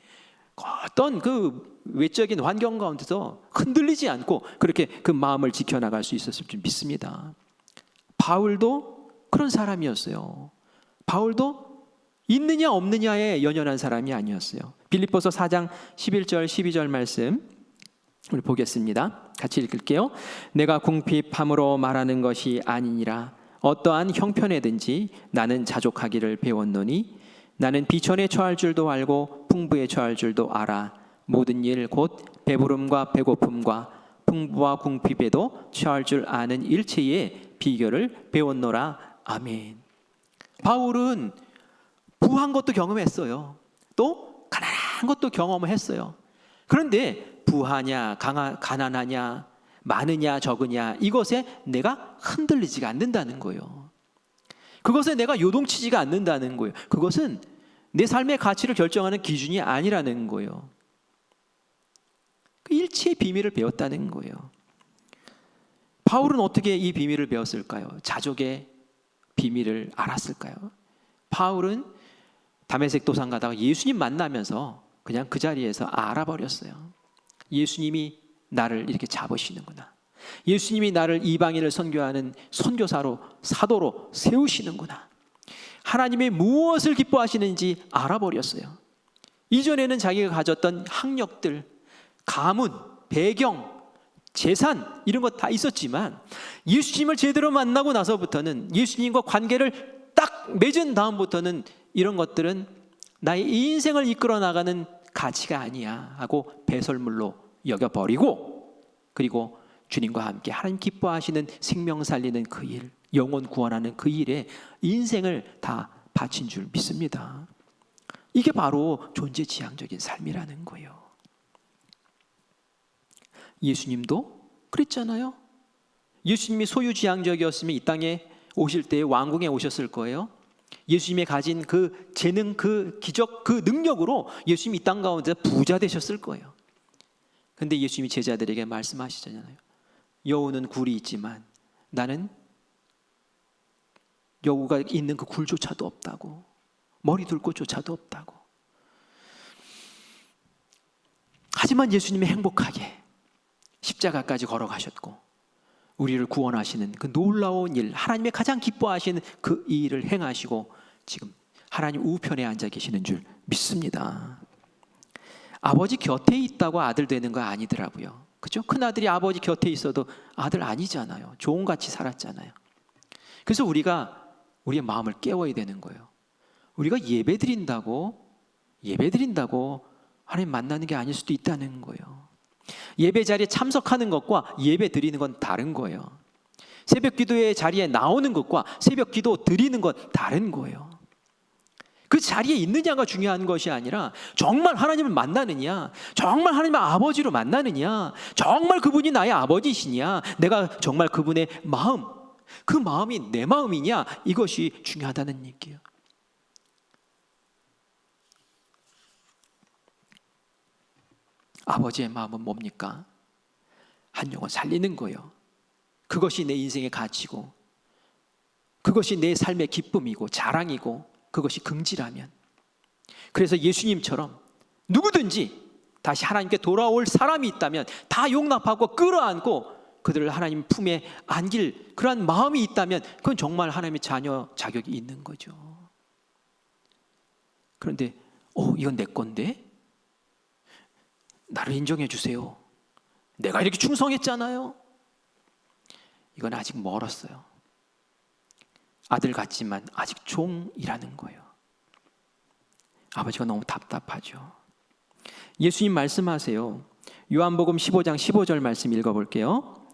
어떤 그 외적인 환경 가운데서 흔들리지 않고 그렇게 그 마음을 지켜나갈 수 있었을 줄 믿습니다. 바울도 그런 사람이었어요. 바울도 있느냐 없느냐에 연연한 사람이 아니었어요. 빌립보서 4장 11절 12절 말씀 우리 보겠습니다. 같이 읽을게요. 내가 궁핍함으로 말하는 것이 아니니라. 어떠한 형편에든지 나는 자족하기를 배웠노니 나는 비천에 처할 줄도 알고 풍부에 처할 줄도 알아. 모든 일 곧 배부름과 배고픔과 풍부와 궁핍에도 처할 줄 아는 일체의 비결을 배웠노라. 아멘. 바울은 부한 것도 경험했어요. 또 가난한 것도 경험을 했어요. 그런데 부하냐 가난하냐 많으냐 적으냐 이것에 내가 흔들리지가 않는다는 거예요. 그것에 내가 요동치지가 않는다는 거예요. 그것은 내 삶의 가치를 결정하는 기준이 아니라는 거예요. 그 일치의 비밀을 배웠다는 거예요. 바울은 어떻게 이 비밀을 배웠을까요? 자족의 비밀을 알았을까요? 바울은 다메섹 도상 가다가 예수님 만나면서 그냥 그 자리에서 알아버렸어요. 예수님이 나를 이렇게 잡으시는구나. 예수님이 나를 이방인을 선교하는 선교사로 사도로 세우시는구나. 하나님이 무엇을 기뻐하시는지 알아버렸어요. 이전에는 자기가 가졌던 학력들, 가문, 배경, 재산 이런 것 다 있었지만 예수님을 제대로 만나고 나서부터는 예수님과 관계를 딱 맺은 다음부터는 이런 것들은 나의 인생을 이끌어 나가는 가치가 아니야 하고 배설물로 여겨버리고, 그리고 주님과 함께 하나님 기뻐하시는 생명 살리는 그 일, 영혼 구원하는 그 일에 인생을 다 바친 줄 믿습니다. 이게 바로 존재지향적인 삶이라는 거예요. 예수님도 그랬잖아요. 예수님이 소유지향적이었으면 이 땅에 오실 때 왕궁에 오셨을 거예요. 예수님이 가진 그 재능, 그 기적, 그 능력으로 예수님이 이 땅 가운데 부자 되셨을 거예요. 근데 예수님이 제자들에게 말씀하시잖아요. 여우는 굴이 있지만 나는 여우가 있는 그 굴조차도 없다고, 머리 둘 곳조차도 없다고. 하지만 예수님이 행복하게 십자가까지 걸어가셨고 우리를 구원하시는 그 놀라운 일, 하나님의 가장 기뻐하시는 그 일을 행하시고 지금 하나님 우편에 앉아 계시는 줄 믿습니다. 아버지 곁에 있다고 아들 되는 거 아니더라고요. 그렇죠? 큰아들이 아버지 곁에 있어도 아들 아니잖아요. 종같이 살았잖아요. 그래서 우리가 우리의 마음을 깨워야 되는 거예요. 우리가 예배 드린다고 하나님 만나는 게 아닐 수도 있다는 거예요. 예배 자리에 참석하는 것과 예배 드리는 건 다른 거예요. 새벽 기도의 자리에 나오는 것과 새벽 기도 드리는 건 다른 거예요. 그 자리에 있느냐가 중요한 것이 아니라 정말 하나님을 만나느냐, 정말 하나님의 아버지로 만나느냐, 정말 그분이 나의 아버지시냐, 내가 정말 그분의 마음, 그 마음이 내 마음이냐, 이것이 중요하다는 얘기예요. 아버지의 마음은 뭡니까? 한 영혼 살리는 거예요. 그것이 내 인생의 가치고 그것이 내 삶의 기쁨이고 자랑이고 그것이 긍지라면, 그래서 예수님처럼 누구든지 다시 하나님께 돌아올 사람이 있다면 다 용납하고 끌어안고 그들을 하나님 품에 안길 그러한 마음이 있다면 그건 정말 하나님의 자녀 자격이 있는 거죠. 그런데 이건 내 건데 나를 인정해 주세요. 내가 이렇게 충성했잖아요. 이건 아직 멀었어요. 아들 같지만 아직 종이라는 거예요. 아버지가 너무 답답하죠. 예수님 말씀하세요. 요한복음 15장 15절 말씀 읽어볼게요.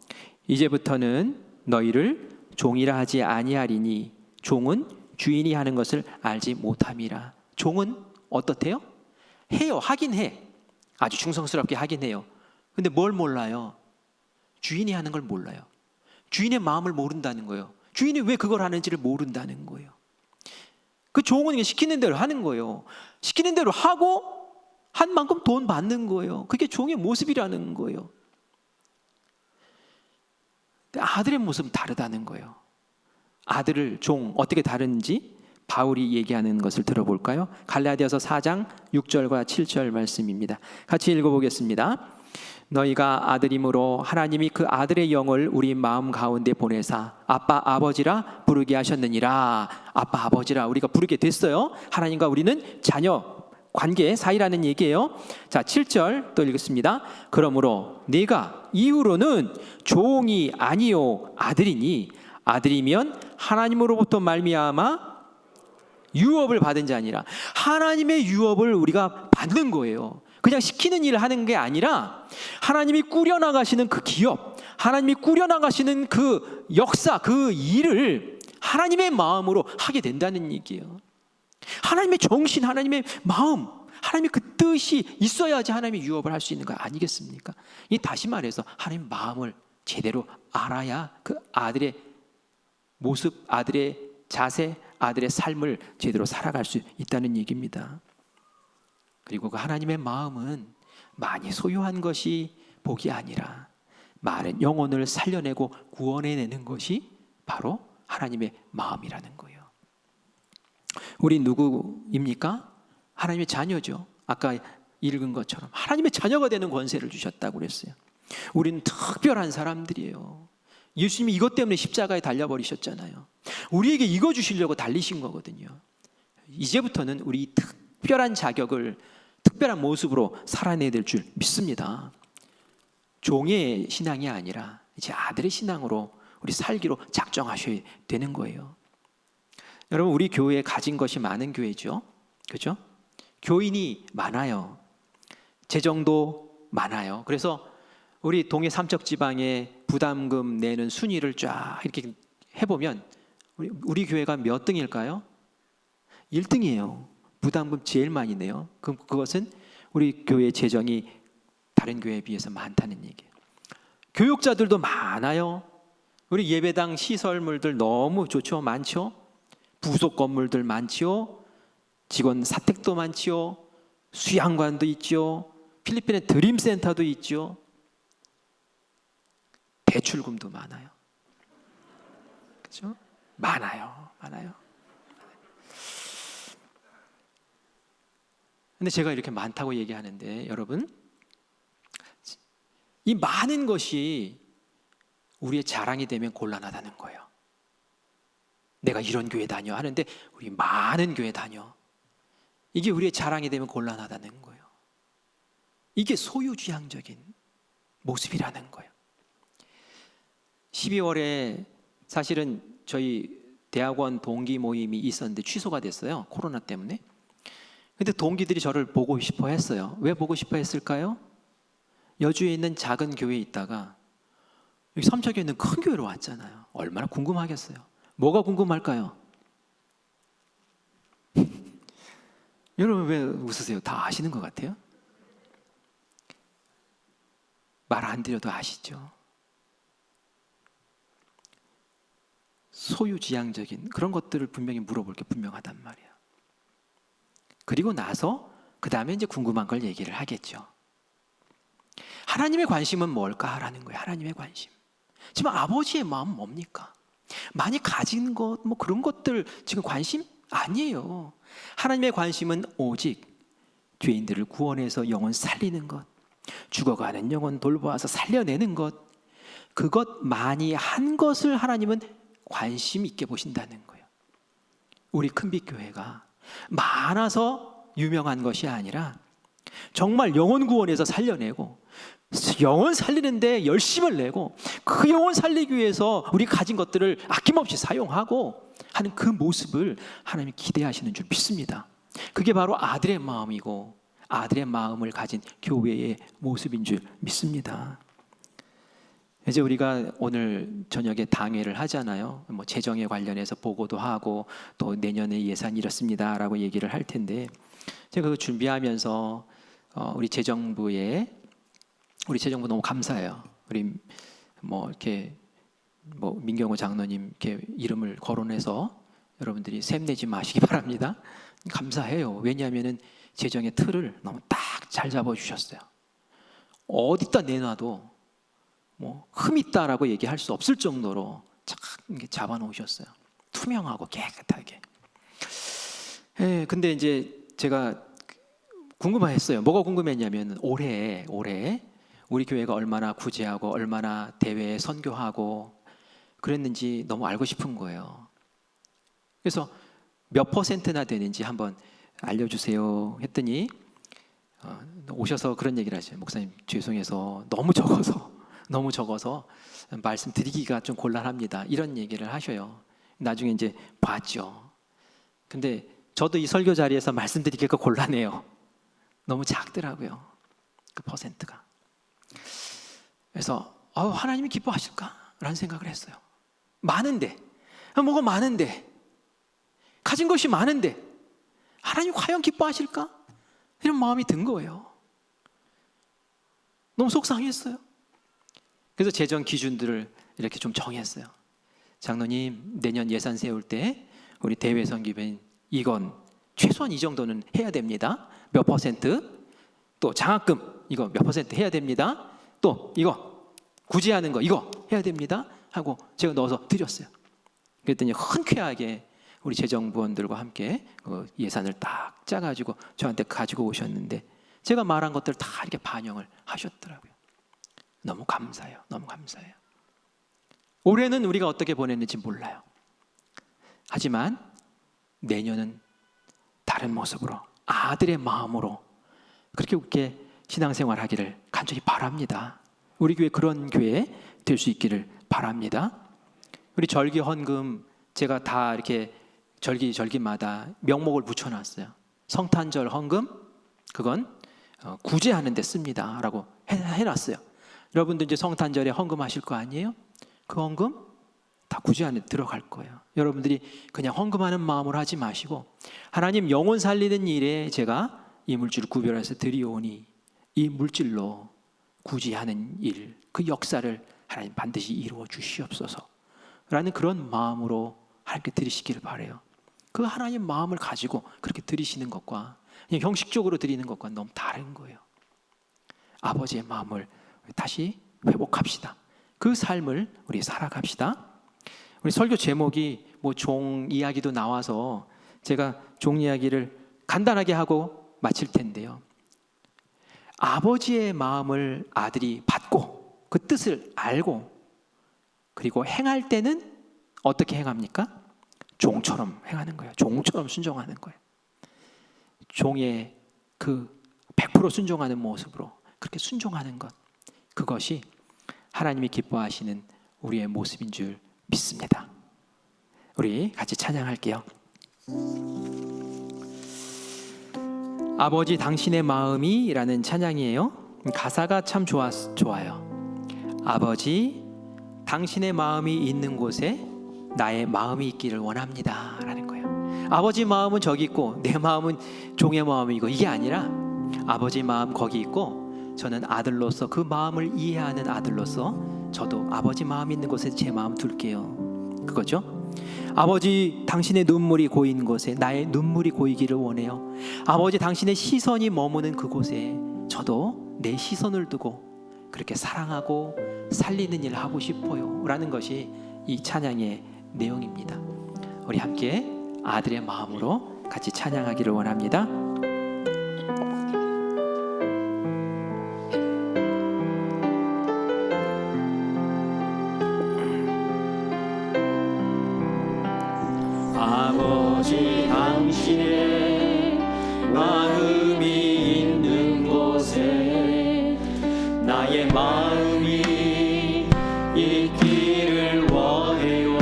이제부터는 너희를 종이라 하지 아니하리니 종은 주인이 하는 것을 알지 못함이라. 종은 어떻대요? 해요. 하긴 해. 아주 충성스럽게 하긴 해요. 근데 뭘 몰라요? 주인이 하는 걸 몰라요. 주인의 마음을 모른다는 거예요. 주인이 왜 그걸 하는지를 모른다는 거예요. 그 종은 시키는 대로 하는 거예요. 시키는 대로 하고 한 만큼 돈 받는 거예요. 그게 종의 모습이라는 거예요. 근데 아들의 모습은 다르다는 거예요. 아들을 종 어떻게 다른지 바울이 얘기하는 것을 들어볼까요? 갈라디아서 4장 6절과 7절 말씀입니다. 같이 읽어보겠습니다. 너희가 아들임으로 하나님이 그 아들의 영을 우리 마음 가운데 보내사 아빠 아버지라 부르게 하셨느니라. 아빠 아버지라 우리가 부르게 됐어요. 하나님과 우리는 자녀 관계 사이라는 얘기예요. 자, 7절 또 읽겠습니다. 그러므로 네가 이후로는 종이 아니요 아들이니 아들이면 하나님으로부터 말미암아 유업을 받은 자니라. 하나님의 유업을 우리가 받는 거예요. 그냥 시키는 일을 하는 게 아니라 하나님이 꾸려나가시는 그 기업, 하나님이 꾸려나가시는 그 역사, 그 일을 하나님의 마음으로 하게 된다는 얘기예요. 하나님의 정신, 하나님의 마음, 하나님의 그 뜻이 있어야지 하나님의 유업을 할 수 있는 거 아니겠습니까? 이 다시 말해서 하나님의 마음을 제대로 알아야 그 아들의 모습, 아들의 자세, 아들의 삶을 제대로 살아갈 수 있다는 얘기입니다. 그리고 그 하나님의 마음은 많이 소유한 것이 복이 아니라 많은 영혼을 살려내고 구원해내는 것이 바로 하나님의 마음이라는 거예요. 우리 누구입니까? 하나님의 자녀죠. 아까 읽은 것처럼 하나님의 자녀가 되는 권세를 주셨다고 그랬어요. 우리는 특별한 사람들이에요. 예수님이 이것 때문에 십자가에 달려버리셨잖아요. 우리에게 이거 주시려고 달리신 거거든요. 이제부터는 우리 특별한 자격을 특별한 모습으로 살아내야 될 줄 믿습니다. 종의 신앙이 아니라 이제 아들의 신앙으로 우리 살기로 작정하셔야 되는 거예요. 여러분, 우리 교회에 가진 것이 많은 교회죠. 그렇죠? 교인이 많아요. 재정도 많아요. 그래서 우리 동해 삼척 지방에 부담금 내는 순위를 쫙 이렇게 해보면 우리 교회가 몇 등일까요? 1등이에요. 부담금 제일 많이 내요. 그것은 우리 교회 재정이 다른 교회에 비해서 많다는 얘기예요. 교육자들도 많아요. 우리 예배당 시설물들 너무 좋죠. 많죠. 부속 건물들 많지요. 직원 사택도 많지요. 수양관도 있죠. 필리핀에 드림센터도 있죠. 대출금도 많아요. 그렇죠? 많아요. 근데 제가 이렇게 많다고 얘기하는데 여러분, 이 많은 것이 우리의 자랑이 되면 곤란하다는 거예요. 내가 이런 교회 다녀 하는데 우리 많은 교회 다녀. 이게 우리의 자랑이 되면 곤란하다는 거예요. 이게 소유지향적인 모습이라는 거예요. 12월에 사실은 저희 대학원 동기 모임이 있었는데 취소가 됐어요. 코로나 때문에. 근데 동기들이 저를 보고 싶어 했어요. 왜 보고 싶어 했을까요? 여주에 있는 작은 교회에 있다가 여기 삼척에 있는 큰 교회로 왔잖아요. 얼마나 궁금하겠어요. 뭐가 궁금할까요? 여러분 왜 웃으세요? 다 아시는 것 같아요? 말 안 드려도 아시죠? 소유지향적인 그런 것들을 분명히 물어볼 게 분명하단 말이에요. 그리고 나서 그 다음에 이제 궁금한 걸 얘기를 하겠죠. 하나님의 관심은 뭘까라는 거예요. 하나님의 관심. 지금 아버지의 마음은 뭡니까? 많이 가진 것, 뭐 그런 것들 지금 관심 아니에요. 하나님의 관심은 오직 죄인들을 구원해서 영혼 살리는 것, 죽어가는 영혼 돌보아서 살려내는 것, 그것 많이 한 것을 하나님은 관심 있게 보신다는 거예요. 우리 큰빛교회가 많아서 유명한 것이 아니라 정말 영혼 구원해서 살려내고 영혼 살리는데 열심을 내고 그 영혼 살리기 위해서 우리 가진 것들을 아낌없이 사용하고 하는 그 모습을 하나님이 기대하시는 줄 믿습니다. 그게 바로 아들의 마음이고 아들의 마음을 가진 교회의 모습인 줄 믿습니다. 이제 우리가 오늘 저녁에 당회를 하잖아요. 뭐 재정에 관련해서 보고도 하고 또 내년에 예산 이렇습니다라고 얘기를 할 텐데 제가 그 준비하면서 우리 재정부 너무 감사해요. 우리 뭐 이렇게 뭐 민경호 장로님 이렇게 이름을 거론해서 여러분들이 샘내지 마시기 바랍니다. 감사해요. 왜냐하면 재정의 틀을 너무 딱 잘 잡아주셨어요. 어디다 내놔도 뭐 흠 있다라고 얘기할 수 없을 정도로 참 잡아놓으셨어요. 투명하고 깨끗하게. 근데 이제 제가 궁금했어요. 뭐가 궁금했냐면 올해 우리 교회가 얼마나 구제하고 얼마나 대회에 선교하고 그랬는지 너무 알고 싶은 거예요. 그래서 몇 퍼센트나 되는지 한번 알려주세요 했더니 오셔서 그런 얘기를 하셔요. 목사님 죄송해서 너무 적어서 말씀드리기가 좀 곤란합니다. 이런 얘기를 하셔요. 나중에 이제 봤죠. 근데 저도 이 설교 자리에서 말씀드리기가 곤란해요. 너무 작더라고요. 그 퍼센트가. 그래서 하나님이 기뻐하실까? 라는 생각을 했어요. 많은데, 뭐가 많은데, 가진 것이 많은데 하나님 과연 기뻐하실까? 이런 마음이 든 거예요. 너무 속상했어요. 그래서 재정 기준들을 이렇게 좀 정했어요. 장로님, 내년 예산 세울 때 우리 대외 선교인 이건 최소한 이 정도는 해야 됩니다. 몇 퍼센트? 또 장학금 이거 몇 퍼센트 해야 됩니다. 또 이거 구제하는 거 이거 해야 됩니다. 하고 제가 넣어서 드렸어요. 그랬더니 흔쾌하게 우리 재정부원들과 함께 예산을 딱 짜가지고 저한테 가지고 오셨는데 제가 말한 것들 다 이렇게 반영을 하셨더라고요. 너무 감사해요. 너무 감사해요. 올해는 우리가 어떻게 보냈는지 몰라요. 하지만 내년은 다른 모습으로 아들의 마음으로 그렇게 신앙생활 하기를 간절히 바랍니다. 우리 교회 그런 교회 될 수 있기를 바랍니다. 우리 절기 헌금 제가 다 이렇게 절기마다 명목을 붙여놨어요. 성탄절 헌금 그건 구제하는 데 씁니다 라고 해놨어요. 여러분들 이제 성탄절에 헌금하실 거 아니에요? 그 헌금 다 구제하는 데 들어갈 거예요. 여러분들이 그냥 헌금하는 마음으로 하지 마시고 하나님 영혼 살리는 일에 제가 이 물질을 구별해서 드리오니 이 물질로 구제하는 일, 그 역사를 하나님 반드시 이루어 주시옵소서 라는 그런 마음으로 하나님께 드리시기를 바라요. 그 하나님 마음을 가지고 그렇게 드리시는 것과 그냥 형식적으로 드리는 것과 너무 다른 거예요. 아버지의 마음을 다시 회복합시다. 그 삶을 우리 살아갑시다. 우리 설교 제목이 뭐 종 이야기도 나와서 제가 종 이야기를 간단하게 하고 마칠 텐데요. 아버지의 마음을 아들이 받고 그 뜻을 알고 그리고 행할 때는 어떻게 행합니까? 종처럼 행하는 거예요. 종처럼 순종하는 거예요. 종의 그 100% 순종하는 모습으로 그렇게 순종하는 것, 그것이 하나님이 기뻐하시는 우리의 모습인 줄 믿습니다. 우리 같이 찬양할게요. 아버지 당신의 마음이 라는 찬양이에요. 가사가 참 좋아요. 아버지 당신의 마음이 있는 곳에 나의 마음이 있기를 원합니다 라는 거예요. 아버지 마음은 저기 있고 내 마음은 종의 마음이고 이게 아니라 아버지 마음 거기 있고 저는 아들로서 그 마음을 이해하는 아들로서 저도 아버지 마음 있는 곳에 제 마음 둘게요. 그거죠. 아버지 당신의 눈물이 고인 곳에 나의 눈물이 고이기를 원해요. 아버지 당신의 시선이 머무는 그곳에 저도 내 시선을 두고 그렇게 사랑하고 살리는 일을 하고 싶어요 라는 것이 이 찬양의 내용입니다. 우리 함께 아들의 마음으로 같이 찬양하기를 원합니다. 아버지 당신의 마음이 있는 곳에 나의 마음이 있기를 원해요.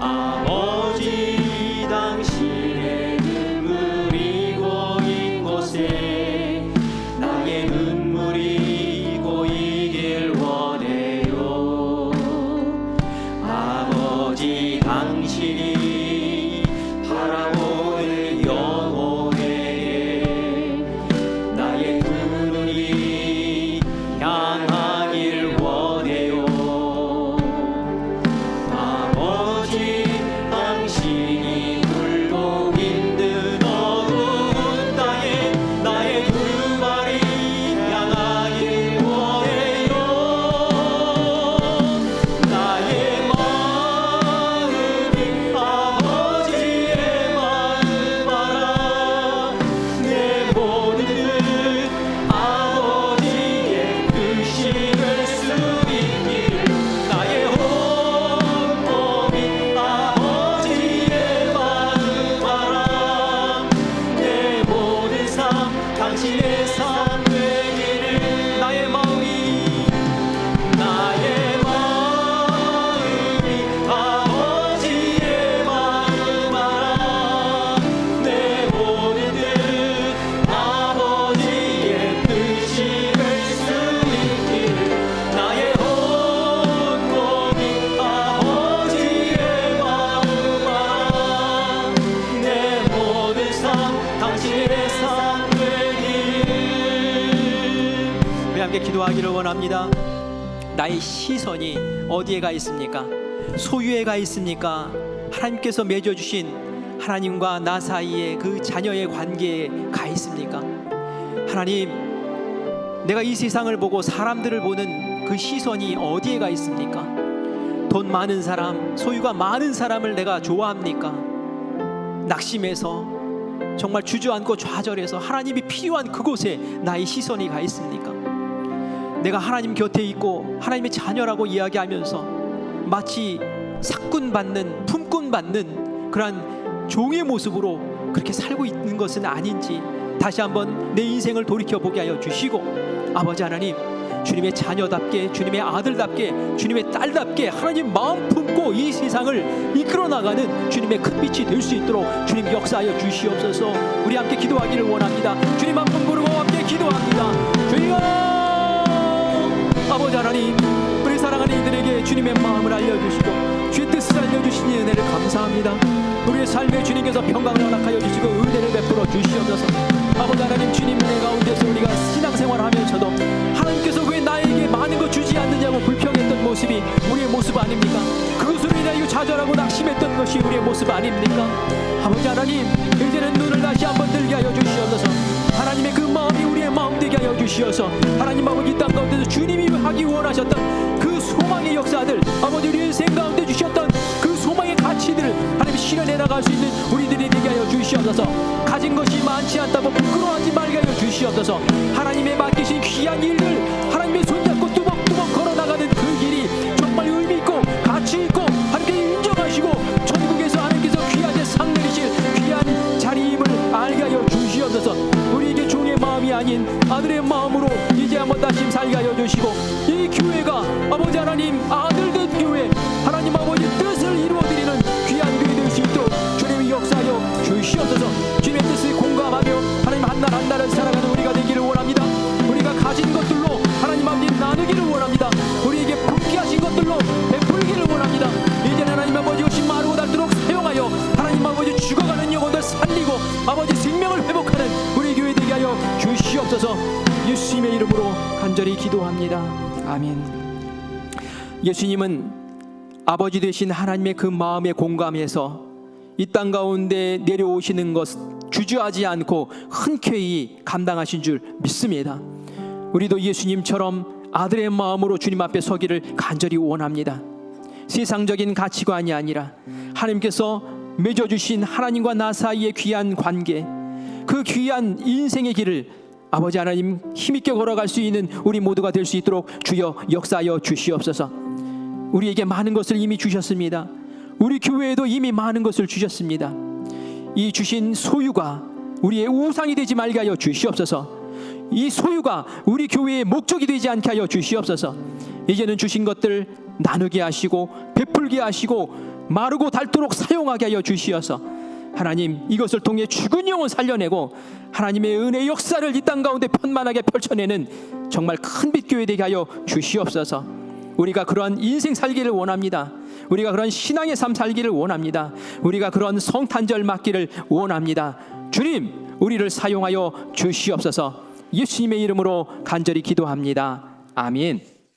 아버지 당신의 눈물이 고인 곳에 나의 눈물이 고이길 원해요. 아버지 당신이 바라보는 영원 기도하기를 원합니다. 나의 시선이 어디에 가 있습니까? 소유에 가 있습니까? 하나님께서 맺어주신 하나님과 나 사이의 그 자녀의 관계에 가 있습니까? 하나님, 내가 이 세상을 보고 사람들을 보는 그 시선이 어디에 가 있습니까? 돈 많은 사람, 소유가 많은 사람을 내가 좋아합니까? 낙심해서 정말 주저앉고 좌절해서 하나님이 필요한 그곳에 나의 시선이 가 있습니까? 내가 하나님 곁에 있고 하나님의 자녀라고 이야기하면서 마치 삭군받는, 품꾼받는 그러한 종의 모습으로 그렇게 살고 있는 것은 아닌지 다시 한번 내 인생을 돌이켜보게 하여 주시고, 아버지 하나님, 주님의 자녀답게, 주님의 아들답게, 주님의 딸답게 하나님 마음 품고 이 세상을 이끌어 나가는 주님의 큰 빛이 될 수 있도록 주님 역사하여 주시옵소서. 우리 함께 기도하기를 원합니다. 주님 한 번 부르고 함께 기도합니다. 주여, 아버지 하나님, 우리 사랑하는 이들에게 주님의 마음을 알려주시고 주의 뜻을 알려주시니 은혜를 감사합니다. 우리의 삶에 주님께서 평강을 허락하여 주시고 은혜를 베풀어 주시옵소서. 아버지 하나님, 주님 은혜 가운데서 우리가 신앙생활하면서도 하나님께서 왜 나에게 많은 것 주지 않느냐고 불평했던 모습이 우리의 모습 아닙니까? 그것으로 인하여 좌절하고 낙심했던 것이 우리의 모습 아닙니까? 아버지 하나님, 이제는 눈을 다시 한번 들게 하여 주시옵소서. 하나님의 그 마음이 우리의 마음 되게 하여 주시어서 하나님 아버지, 이 땅 가운데서 주님이 하기 원하셨던 그 소망의 역사들, 아버지 우리 인생 가운데 주셨던 그 소망의 가치들을 하나님 실현해 나갈 수 있는 우리들이 되게 하여 주시옵소서. 가진 것이 많지 않다고 부끄러워하지 말게 하여 주시옵소서. 하나님의 맡기신 귀한 일들 하나님의 손잡고 뚜벅뚜벅 걸어나가는 그 길이 정말 의미있고 가치있고 하나님께 인정하시고 천국에서 하나님께서 귀하게 상 내리실 귀한 자리임을 알게 하여 주시옵소서. 우리에게 종의 마음이 아닌 아들의 마음으로 이제 한번 다시 살게 하여 주시고, 이 교회가 아버지 하나님 아들된 교회, 하나님 아버지 뜻을 이루어드리는 귀한 교회 될 수 있도록 주님이 역사하여 주시옵소서. 주님의 뜻을 공감하며 하나님 한날 한날을 살아가는 우리가 되기를 원합니다. 우리가 가진 것들로 하나님 아버지 나누기를 원합니다. 우리에게 품게 하신 것들로 베풀기를 원합니다. 이제는 하나님 아버지 것이 마르고 닳도록 사용하여 하나님 아버지 죽어가는 영혼들 살리고 아버지 생명을 회복하는 우리 교회 되게 하여 주시옵소서. 예수님의 이름으로 간절히 기도합니다. 아멘. 예수님은 아버지 되신 하나님의 그 마음에 공감해서 이 땅 가운데 내려오시는 것 주저하지 않고 흔쾌히 감당하신 줄 믿습니다. 우리도 예수님처럼 아들의 마음으로 주님 앞에 서기를 간절히 원합니다. 세상적인 가치관이 아니라 하나님께서 맺어주신 하나님과 나 사이의 귀한 관계, 그 귀한 인생의 길을 아버지 하나님 힘있게 걸어갈 수 있는 우리 모두가 될 수 있도록 주여 역사하여 주시옵소서. 우리에게 많은 것을 이미 주셨습니다. 우리 교회에도 이미 많은 것을 주셨습니다. 이 주신 소유가 우리의 우상이 되지 말게 하여 주시옵소서. 이 소유가 우리 교회의 목적이 되지 않게 하여 주시옵소서. 이제는 주신 것들 나누게 하시고 베풀게 하시고 마르고 닳도록 사용하게 하여 주시어서 하나님 이것을 통해 죽은 영혼 살려내고 하나님의 은혜의 역사를 이 땅 가운데 편만하게 펼쳐내는 정말 큰 빛교회 되게 하여 주시옵소서. 우리가 그러한 인생 살기를 원합니다. 우리가 그런 신앙의 삶 살기를 원합니다. 우리가 그런 성탄절 맞기를 원합니다. 주님, 우리를 사용하여 주시옵소서. 예수님의 이름으로 간절히 기도합니다. 아멘.